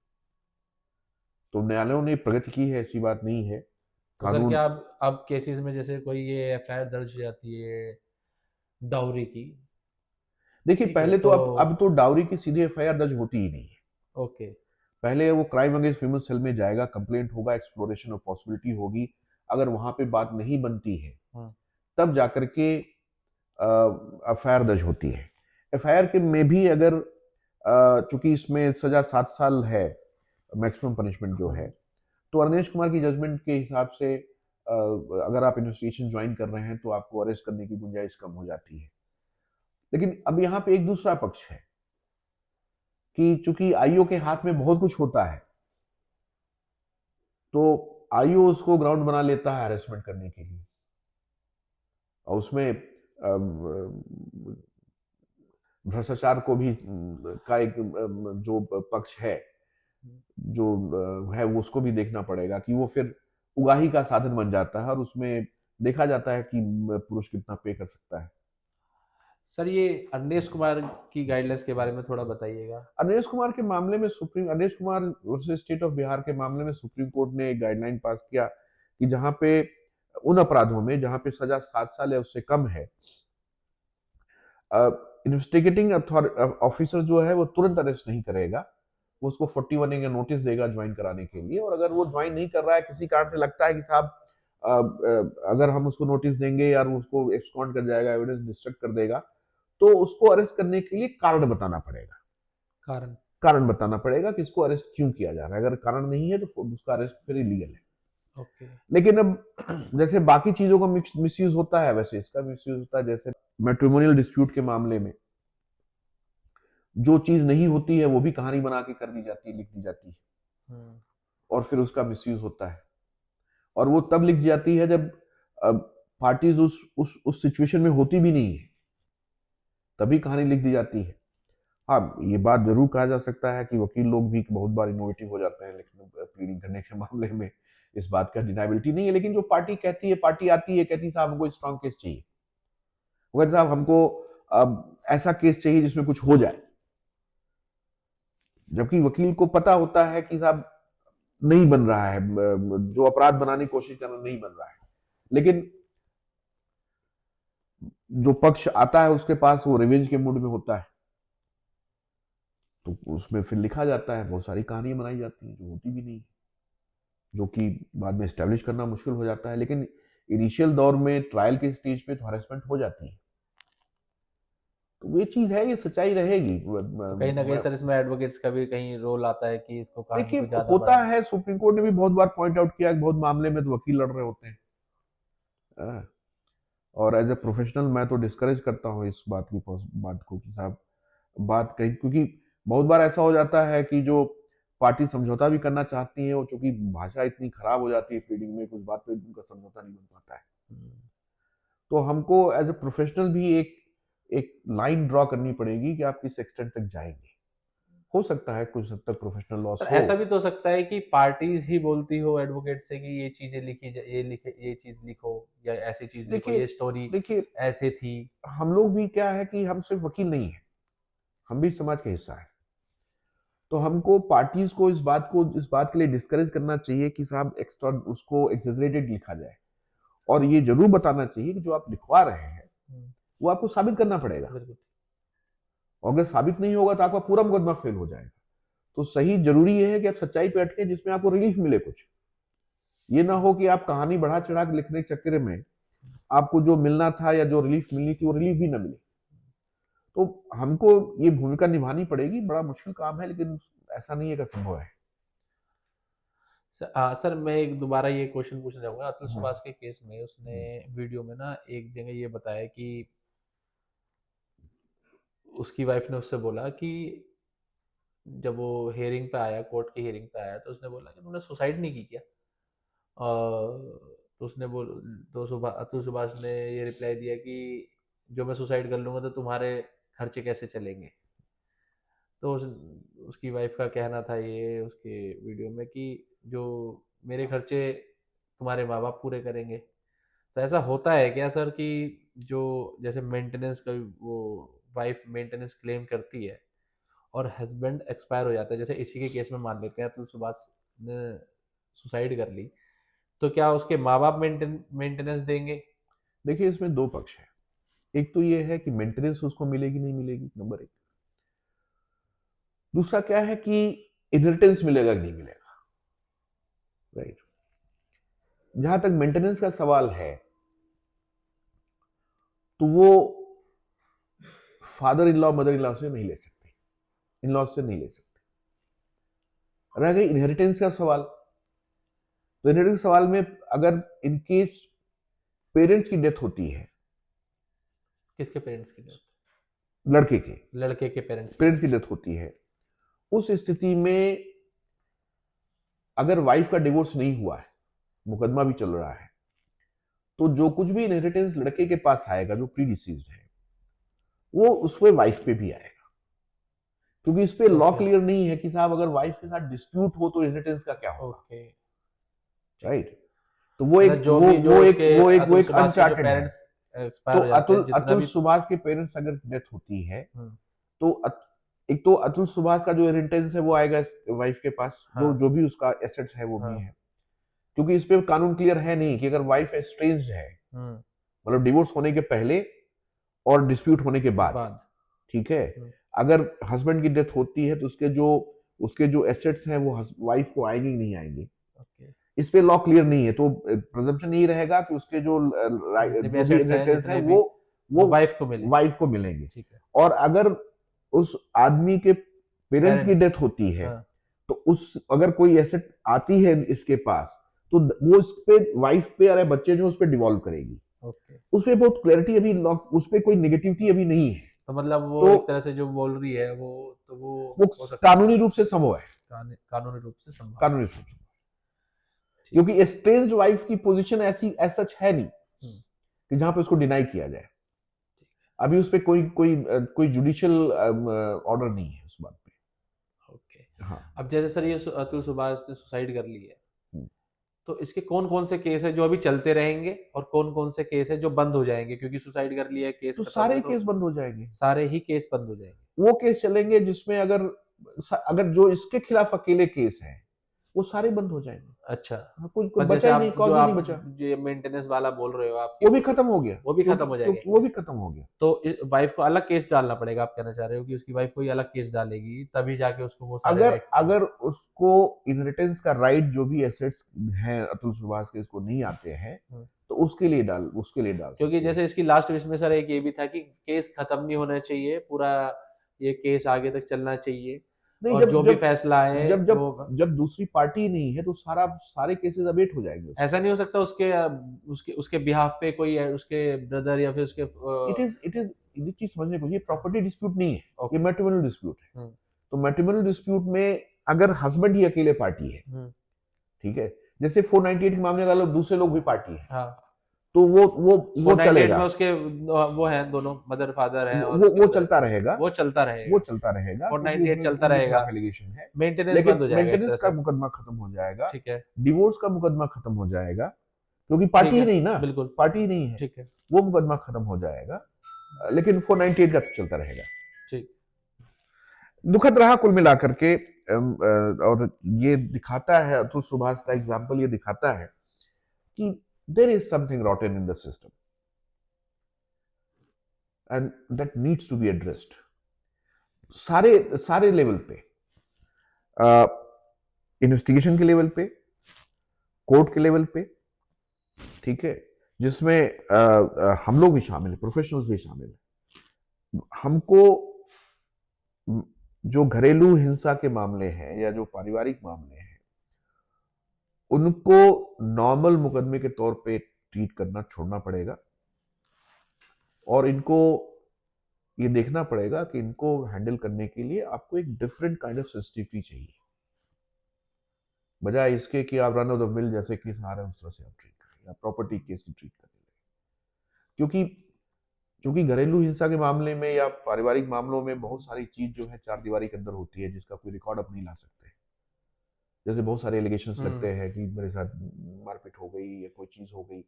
तो न्यायालयों ने प्रगति की है, ऐसी बात नहीं है। तो सर कानून क्या अब केसेस में जैसे कोई ये एफआईआर दर्ज हो जाती है डाउरी की, देखिए, ठीक है पहले तो तो अब तो डाउरी की सीधी एफआईआर दर्ज होती ही नहीं है। ओके। पहले वो क्राइम अगेंस्ट ह्यूमन सेल में जाएगा, कंप्लेंट होगा, एक्सप्लोरेशन ऑफ पॉसिबिलिटी होगी। अगर वहां पे बात नहीं बनती है हाँ। तब जाकर के एफआईआर दर्ज होती है। एफआईआर के में भी अगर चूंकि इसमें सजा 7 साल है, मैक्सिमम पनिशमेंट जो है, तो अरनेश कुमार की जजमेंट के हिसाब से अगर आप इन्वेस्टिगेशन ज्वाइन कर रहे हैं तो आपको अरेस्ट करने की गुंजाइश कम हो जाती है। लेकिन अब यहाँ पे एक दूसरा पक्ष है कि चूंकि आईओ के हाथ में बहुत कुछ होता है, तो आईओ उसको ग्राउंड बना लेता है हरेसमेंट करने के लिए, और उसमें भ्रष्टाचार को भी का एक जो पक्ष है, जो है वो उसको भी देखना पड़ेगा कि वो फिर उगाही का साधन बन जाता है, और उसमें देखा जाता है कि पुरुष कितना पे कर सकता है। सर ये अरनेश कुमार की गाइडलाइंस के बारे में थोड़ा बताइएगा। अरनेश कुमार के मामले में Arnesh Kumar versus state of Bihar के मामले में सुप्रीम कोर्ट ने एक गाइडलाइन पास किया कि जहां पे उन अपराधों में जहां पे सजा 7 साल या उससे कम है, इन्वेस्टिगेटिंग ऑफिसर जो है वो तुरंत अरेस्ट नहीं करेगा, वो उसको 41A का नोटिस देगा ज्वाइन कराने के लिए। और अगर वो ज्वाइन नहीं कर रहा है, किसी कारण से लगता है कि साहब अगर हम उसको नोटिस देंगे यार उसको एक्सकॉन्ड कर जाएगा, एविडेंस डिस्ट्रक्ट कर देगा, तो उसको अरेस्ट करने के लिए कारण बताना पड़ेगा। कारण कारण बताना पड़ेगा कि इसको अरेस्ट क्यों किया जा रहा है। अगर कारण नहीं है तो उसका अरेस्ट फिर इलीगल है। ओके। लेकिन अब जैसे बाकी चीजों का मिसयूज होता है, वैसे इसका मिसयूज होता है। जैसे मैट्रिमोनियल डिस्प्यूट के मामले में जो चीज नहीं होती है वो भी कहानी बना के कर दी जाती है, लिख दी जाती है, हम्म। और फिर उसका मिसयूज होता है। और वो तब लिख जाती है जब पार्टीज उस सिचुएशन में होती भी नहीं है, तभी कहानी लिख दी जाती है। हाँ, ये बात जरूर कहा जा सकता है कि वकील लोग भी बहुत बार इनोवेटिव हो जाते हैं, लेकिन प्लीडिंग करने के मामले में इस बात का डिनाइबिलिटी नहीं है। लेकिन जो पार्टी कहती है, पार्टी आती है कहती है साहब हमको स्ट्रॉन्ग केस चाहिए, वो कहते साहब हमको अब ऐसा केस चाहिए जिसमें कुछ हो जाए, जबकि वकील को पता होता है कि साहब नहीं बन रहा है, जो अपराध बनाने की कोशिश कर रहा नहीं बन रहा है। लेकिन जो पक्ष आता है उसके पास वो रिवेंज के मूड में होता है, तो उसमें फिर लिखा जाता है, बहुत सारी कहानियां बनाई जाती हैं जो होती भी नहीं, जो कि बाद में एस्टेब्लिश करना मुश्किल हो जाता है। लेकिन इनिशियल दौर में ट्रायल के स्टेज पे तो हरेसमेंट हो जाती है, तो ये चीज है, ये सच्चाई रहेगी। तो कहीं ना कहीं सर इसमें एडवोकेट्स का भी कहीं रोल आता है कि इसको कहानी देखिए, को ज्यादा होता बढ़ाने। है, सुप्रीम कोर्ट ने भी बहुत बार पॉइंट आउट किया कि बहुत मामले में तो वकील लड़ रहे होते हैं। हाँ, और एज ए प्रोफेशनल मैं तो डिस्करेज करता हूँ इस बात को कि साहब बात कहीं, क्योंकि बहुत बार ऐसा हो जाता है कि जो पार्टी समझौता भी करना चाहती है, और चूंकि भाषा इतनी खराब हो जाती है प्लीडिंग में, कुछ बात पे उनका समझौता नहीं बन पाता है। तो हमको एज ए प्रोफेशनल भी एक लाइन ड्रॉ करनी पड़ेगी कि आप किस एक्सटेंट तक जाएंगे। हो सकता है कुछ हद तक प्रोफेशनल सर लॉस हो। ऐसा भी तो हो सकता है कि पार्टीज ही बोलती हो एडवोकेट से कि ये चीजें लिखी ये लिखे ये चीज लिखो या ऐसी चीज लिखो, देखिए ये स्टोरी देखिए ऐसे थी। हम लोग भी क्या है कि हम सिर्फ वकील नहीं है, हम भी समाज का हिस्सा है। तो हमको पार्टीज को इस बात के लिए डिस्करेज करना चाहिए कि साहब एक्स्ट्रा उसको एक्सेजरेटेड लिखा जाए, और ये जरूर बताना चाहिए कि जो आप लिखवा रहे हैं हम्म, वो आपको साबित करना पड़ेगा, बिल्कुल। और अगर साबित नहीं होगा तो आपका पूरा मुकदमा फेल हो जाएगा। तो सही जरूरी ये है कि आप सच्चाई पे अटके जिसमें आपको रिलीफ मिले कुछ। ये ना हो कि आप कहानी बढ़ा चढ़ा के लिखने के चक्कर में आपको जो मिलना था या जो रिलीफ मिलनी थी वो रिलीफ भी ना मिले। तो हमको ये भूमिका निभानी पड़ेगी, बड़ा मुश्किल काम है, लेकिन ऐसा नहीं है कि संभव है। सर मैं एक दोबारा ये क्वेश्चन पूछना चाहूंगा। अतुल हाँ। सुभाष के केस में उसने वीडियो में ना एक जगह ये बताया कि उसकी वाइफ ने उससे बोला कि जब वो हियरिंग पे आया, कोर्ट की हियरिंग पे आया, तो उसने बोला कि तुमने सुसाइड नहीं की क्या। तो उसने बोल तो अतुल सुभाष ने ये रिप्लाई दिया कि जो मैं सुसाइड कर लूंगा तो तुम्हारे खर्चे कैसे चलेंगे। तो उसकी वाइफ का कहना था ये उसके वीडियो में कि जो मेरे खर्चे तुम्हारे माँ बाप पूरे करेंगे। तो ऐसा होता है क्या सर कि जो जैसे मेंटेनेंस का वो वाइफ मेंटेनेंस क्लेम करती है और हस्बैंड एक्सपायर हो जाता है, जैसे इसी के केस में मान लेते हैं अतुल सुभाष ने सुसाइड कर ली, तो क्या उसके माँ बाप मेंटेनेंस देंगे? देखिए, इसमें दो पक्ष है। एक तो ये है कि मेंटेनेंस उसको मिलेगी नहीं मिलेगी, नंबर एक। दूसरा क्या है कि इनहेरिटेंस मिलेगा कि नहीं मिलेगा, राइट। जहां तक मेंटेनेंस का सवाल है तो वो father in law mother in law से नहीं ले सकते, इन लॉ से नहीं ले सकते। रह गई इनहेरिटेंस का सवाल, तो इनहेरिटेंस सवाल में अगर इन केस पेरेंट्स की डेथ होती है, किसके पेरेंट्स की डेथ? लड़के के लड़के के पेरेंट्स की पेरेंट्स की डेथ। डेथ होती है, उस स्थिति में अगर वाइफ का डिवोर्स नहीं हुआ है, मुकदमा भी चल रहा है, तो जो कुछ भी इनहेरिटेंस लड़के के पास आएगा जो प्री डिसीज्ड है, वो उस पे वाइफ पे भी आएगा। क्योंकि इस पे लॉ ओके क्लियर नहीं है कि साहब अगर वाइफ के साथ डिस्प्यूट हो तो इनहेरिटेंस का क्या होगा, ओके, ठीक है। राइट। तो वो मतलब एक जो वो भी जो वो एक उसके वो एक वो अतुल एक सुभाष के जो अनचार्टेड है। पेरेंट्स तो एक्सपायर हो जाते हैं, जितना अतुल भी। सुभाष के पेरेंट्स अगर डेथ होती है, हम्म, तो एक तो अतुल सुभाष का जो इनहेरिटेंस है वो आएगा वाइफ के पास, हाँ जो भी उसका एसेट्स है वो भी हाँ। है। क्योंकि इस पे कानून क्लियर है नहीं कि अगर वाइफ एस्ट्रेंज्ड है, हम्म। मतलब डिवोर्स होने के पहले और डिस्प्यूट होने के बाद, बाद। ठीक है, हम्म, अगर हस्बैंड की डेथ होती है तो उसके जो एसेट्स हैं वो वाइफ को आएंगे नहीं आएंगे, ओके। इस पे लॉ क्लियर नहीं है। तो प्रेजम्पशन यही रहेगा कि उसके जितने भी जो भी एसेट्स हैं, इनहेरिटेंस है जितने भी, वो वो वाइफ को मिले। वाइफ को मिलेंगे। ठीक है। और अगर उस आदमी के पेरेंट्स की पेरेंट्स। डेथ होती है, हाँ। तो उस अगर कोई एसेट आती है इसके पास, तो वो इस पे वाइफ पे या बच्चे जो उस पे डिवॉल्व करेगी। ओके। उस पे बहुत क्लैरिटी अभी उस पे कोई नेगेटिविटी अभी नहीं है। तो मतलब वो तो एक तरह से जो बोल रही है वो, तो वो वो हो सकता है कानूनी रूप से संभव है, कानूनी रूप से संभव है। कानूनी रूप से। ठीक क्योंकि एस्ट्रेंज्ड वाइफ की पोजीशन ऐसी एज सच है नहीं है। कि जहां पे उसको डिनाई किया जाए। ठीक अभी उस पर कोई जुडिशियल ऑर्डर नहीं है उस बात है। ओके। पे। हाँ। अब जैसे सर ये अतुल सुभाष ने सुसाइड कर ली है, हम्म। तो इसके कौन कौन से केस है जो अभी चलते रहेंगे और कौन कौन से केस है जो बंद हो जाएंगे, क्योंकि सुसाइड कर लिया है, केस तो खत्म हो सारे गया, तो केस बंद हो जाएंगे। सारे ही केस बंद हो जाएंगे? वो केस चलेंगे जिसमें अगर अगर जो इसके खिलाफ अकेले केस हैं वो सारे बंद हो जाएंगे। अच्छा। हाँ, कुछ पर बचा जैसे ही नहीं, आप जो कॉज ही नहीं आप बचा। जो मेंटेनेंस वाला बोल रहे हो आपके वो भी खत्म हो गया, वो भी खत्म हो जाएंगे? क्योंकि वो भी खत्म हो गया। तो वाइफ को अलग केस डालना पड़ेगा, आप कहना चाह रहे हो कि उसकी वाइफ कोई अलग केस डालेगी तभी जाके उसको वो सारे अगर राइट्स मिलेंगे? अगर उसको इनहेरिटेंस का राइट जो भी एसेट्स हैं अतुल सुभाष के इसको नहीं आते हैं, हम्म। तो उसके लिए डाल क्योंकि सकती है। जैसे इसकी लास्ट विश में सर एक ये भी था कि केस खत्म नहीं होना चाहिए पूरा, ये केस आगे तक चलना चाहिए, नहीं, और जब जो भी जब फैसला है जब वो। जब जब दूसरी पार्टी नहीं है तो सारे केसेस अबेट हो जाएंगे उसके। ऐसा नहीं हो सकता उसके उसके उसके बिहाफ पे कोई उसके ब्रदर या फिर उसके इट इज ये चीज समझने को, ये प्रॉपर्टी डिस्प्यूट नहीं है, ये ओके। मैट्रिमोनियल डिस्प्यूट है। हम्म। तो मैट्रिमोनियल डिस्प्यूट में अगर हस्बैंड ही अकेले पार्टी है, हम्म। ठीक है, जैसे 498 के मामले का दूसरे लोग भी पार्टी है, हाँ। तो वो 498 चलेगा, में उसके वो हैं, दोनों मदर फादर हैं और वो उसके वो ब्रदर, चलता रहेगा, वो चलता वो रहेगा। चलता रहेगा, क्योंकि 498 उसमें चलता उनके रहेगा। खिलाफ एलिगेशन है। मेंटेनेंस लेकिन बंद हो जाएगा एक तरह मेंटेनेंस का से। मुकदमा खत्म हो जाएगा, ठीक है। डिवोर्स का मुकदमा खत्म हो जाएगा, क्योंकि ठीक पार्टी ही है। नहीं ना, बिल्कुल। पार्टी ही नहीं है, ठीक है। वो मुकदमा खत्म हो जाएगा। लेकिन 498 का तो चलता रहेगा। ठीक। दुखद रहा कुल मिलाकर के। और ये दिखाता है, अतुल सुभाष का एग्जाम्पल ये दिखाता है कि there is something rotten in the system and that needs to be addressed सारे सारे लेवल पे, इन्वेस्टिगेशन के लेवल पे, कोर्ट के लेवल पे, ठीक है, जिसमें हम लोग भी शामिल हैं, प्रोफेशनल्स भी शामिल हैं। हमको जो घरेलू हिंसा के मामले हैं या जो पारिवारिक मामले हैं, उनको नॉर्मल मुकदमे के तौर पे ट्रीट करना छोड़ना पड़ेगा, और इनको ये देखना पड़ेगा कि इनको हैंडल करने के लिए आपको एक डिफरेंट काइंड ऑफ सेंसिटिविटी चाहिए, बजाय इसके कि आप रन ऑफ द मिल जैसे केस आ रहे हैं उस तरह से आप ट्रीट करें। प्रॉपर्टी केस की ट्रीट करने लगे। क्योंकि घरेलू हिंसा के मामले में या पारिवारिक मामलों में बहुत सारी चीज जो है चार दीवारी के अंदर होती है, जिसका कोई रिकॉर्ड आप नहीं ला सकते। जैसे बहुत सारे एलिगेशंस लगते हैं कि मेरे साथ मारपीट हो गई या कोई चीज हो गई,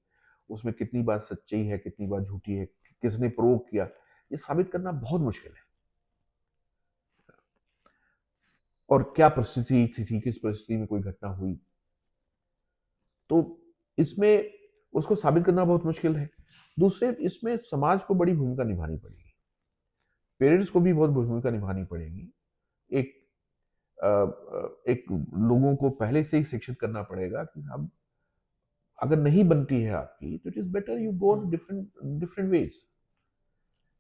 उसमें कितनी बात सच्ची है, कितनी बात झूठी है, किसने प्रोवोक किया, ये साबित करना बहुत मुश्किल है। और क्या परिस्थिति थी, किस परिस्थिति में कोई घटना हुई, तो इसमें उसको साबित करना बहुत मुश्किल है। दूसरे, इसमें समाज को बड़ी भूमिका निभानी पड़ेगी, पेरेंट्स को भी बहुत भूमिका निभानी पड़ेगी। एक एक लोगों को पहले से ही शिक्षित करना पड़ेगा कि हम, अगर नहीं बनती है आपकी, तो it is better you go different ways,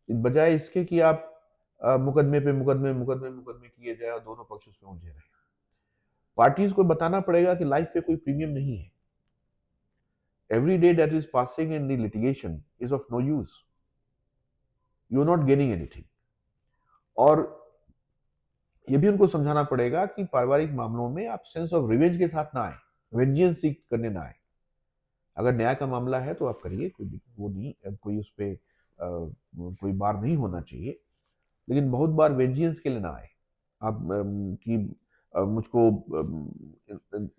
बजाय इसके कि आप मुकदमे पे मुकदमे किए जाए और दोनों पक्ष उसमें उलझे रहे। पार्टीज को बताना पड़ेगा कि लाइफ पे कोई प्रीमियम नहीं है। Every day that is passing in the litigation is of no use. You are not gaining anything. और ये भी उनको समझाना पड़ेगा कि पारिवारिक मामलों में आप सेंस ऑफ रिवेंज के साथ ना आए, वेंजियंस सीख करने ना आए। अगर न्याय का मामला है तो आप करिए, कोई वो नहीं, कोई उस पर कोई बार नहीं होना चाहिए, लेकिन बहुत बार वेंजियंस के लिए ना आए आप, कि मुझको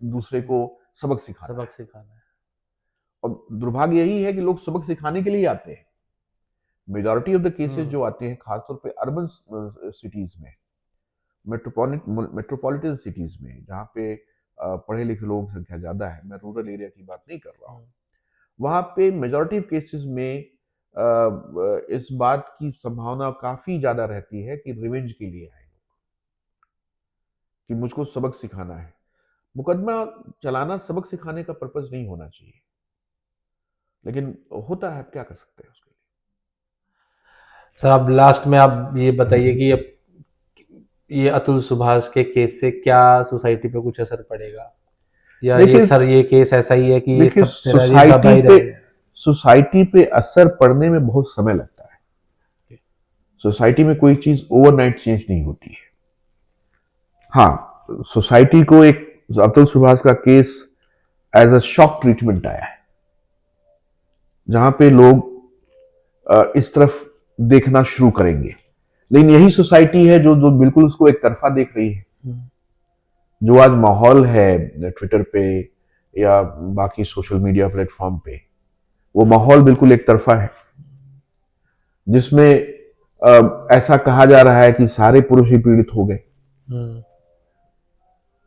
दूसरे को सबक सिखाना है। और दुर्भाग्य यही है कि लोग सबक सिखाने के लिए आते हैं। मेजॉरिटी ऑफ द केसेस जो आते हैं, खासतौर पे अर्बन सिटीज में, मेट्रोपॉलिटन सिटीज में, जहाँ पे पढ़े लिखे लोगों की संख्या ज्यादा है, मैं रूरल एरिया की बात नहीं कर रहा हूँ, वहां पे मेजॉरिटी ऑफ केसेस में इस बात की संभावना काफी ज्यादा रहती है कि रिवेंज के लिए आए लोग, कि मुझको सबक सिखाना है। मुकदमा चलाना सबक सिखाने का पर्पज नहीं होना चाहिए, लेकिन होता है, आप क्या कर सकते हैं उसके लिए। सर, अब लास्ट में आप ये बताइए कि अब ये अतुल सुभाष के केस से क्या सोसाइटी पे कुछ असर पड़ेगा, या ये सर ये केस ऐसा ही है कि ये सब सोसाइटी पे असर पड़ने में बहुत समय लगता है। सोसाइटी में कोई चीज ओवरनाइट चेंज नहीं होती है। हाँ, सोसाइटी को एक अतुल सुभाष का case as a shock treatment आया है, जहां पे लोग इस तरफ देखना शुरू करेंगे, लेकिन यही सोसाइटी है जो बिल्कुल उसको एक तरफा देख रही है। जो आज माहौल है ट्विटर पे या बाकी सोशल मीडिया प्लेटफॉर्म पे, वो माहौल बिल्कुल एक तरफा है, जिसमें ऐसा कहा जा रहा है कि सारे पुरुष ही पीड़ित हो गए।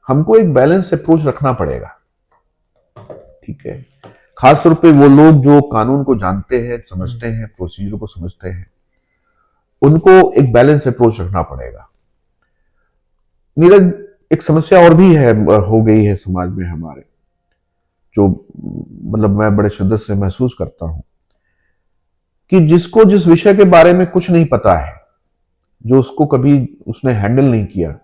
हमको एक बैलेंस अप्रोच रखना पड़ेगा, ठीक है। खासतौर पे वो लोग जो कानून को जानते हैं, समझते हैं, प्रोसीजर को समझते हैं, उनको एक बैलेंस अप्रोच रखना पड़ेगा। नीरज, एक समस्या और भी है, हो गई है समाज में हमारे, जो मतलब मैं बड़े शिद्दत से महसूस करता हूं, कि जिसको जिस विषय के बारे में कुछ नहीं पता है, जो उसको कभी उसने हैंडल नहीं किया,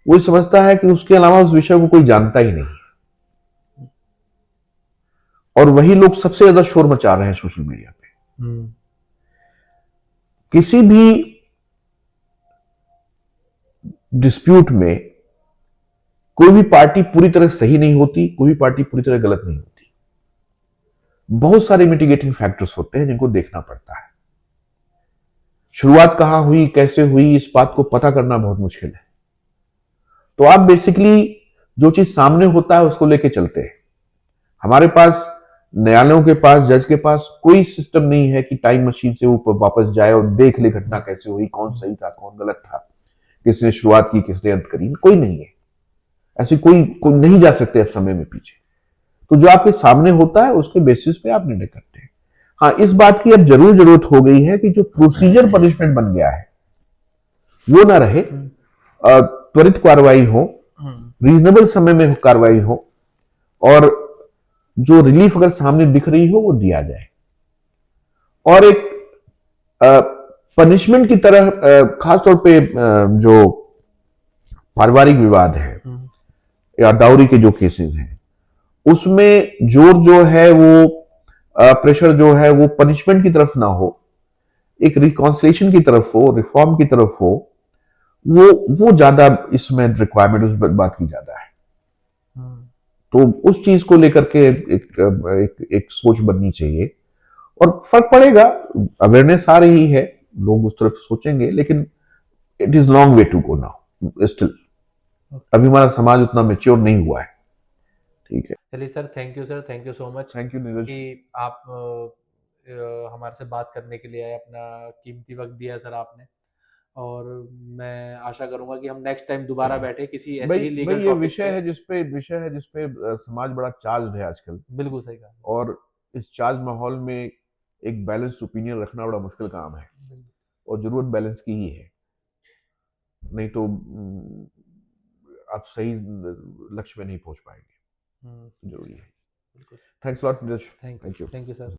वो समझता है कि उसके अलावा उस विषय को कोई जानता ही नहीं, और वही लोग सबसे ज्यादा शोर मचा रहे हैं सोशल मीडिया पे। किसी भी डिस्प्यूट में कोई भी पार्टी पूरी तरह सही नहीं होती, कोई भी पार्टी पूरी तरह गलत नहीं होती। बहुत सारे मिटिगेटिंग फैक्टर्स होते हैं जिनको देखना पड़ता है। शुरुआत कहां हुई, कैसे हुई, इस बात को पता करना बहुत मुश्किल है। तो आप बेसिकली जो चीज सामने होता है उसको लेके चलते हैं। हमारे पास, न्यायालयों के पास, जज के पास कोई सिस्टम नहीं है कि टाइम मशीन से ऊपर वापस जाए और देख ले घटना कैसे हुई, कौन सही था, कौन गलत था, किसने शुरुआत की, किसने अंत करी। कोई नहीं है, ऐसी कोई नहीं जा सकते इस समय में पीछे। तो जो आपके सामने होता है उसके बेसिस पे आप निर्णय करते हैं। हाँ, इस बात की अब जरूर जरूरत हो गई है कि जो प्रोसीजर पनिशमेंट बन गया है वो ना रहे, त्वरित कार्रवाई हो, रीजनेबल समय में कार्रवाई हो, और जो रिलीफ अगर सामने दिख रही हो वो दिया जाए। और एक पनिशमेंट की तरह, खासतौर पे जो पारिवारिक विवाद है या डाउरी के जो केसेस हैं, उसमें जोर जो है वो, प्रेशर जो है वो पनिशमेंट की तरफ ना हो, एक रिकॉन्सिलेशन की तरफ हो, रिफॉर्म की तरफ हो। वो ज्यादा इसमें रिक्वायरमेंट उस बात की ज्यादा है। तो उस चीज को लेकर के एक सोच बननी चाहिए और फर्क पड़ेगा। अवेयरनेस आ रही है, लोग उस तरफ सोचेंगे, लेकिन it is long way to go now still. अभी हमारा समाज उतना मेच्योर नहीं हुआ है। ठीक है, चलिए sir, thank you sir, thank you so much thank you Neeraj. कि आप हमारे से बात करने के लिए आए, अपना कीमती वक्त दिया सर आपने। और मैं आशा करूंगा कि हम नेक्स्ट टाइम दोबारा बैठे किसी ऐसे भाई ही भाई लीगल ये टॉपिक पे। विषय है जिसपे समाज बड़ा चार्ज है आजकल। बिल्कुल सही कहा। और इस चार्ज माहौल में एक बैलेंस्ड ओपिनियन रखना बड़ा मुश्किल काम है, बिल्कुल। और जरूरत बैलेंस की ही है। नहीं तो आप सही लक्ष्य में नहीं पहुंच पाएंगे। हम्म, जरूरी है। बिल्कुल। Thanks lot Neeraj. Thank you, thank you. Thank you sir.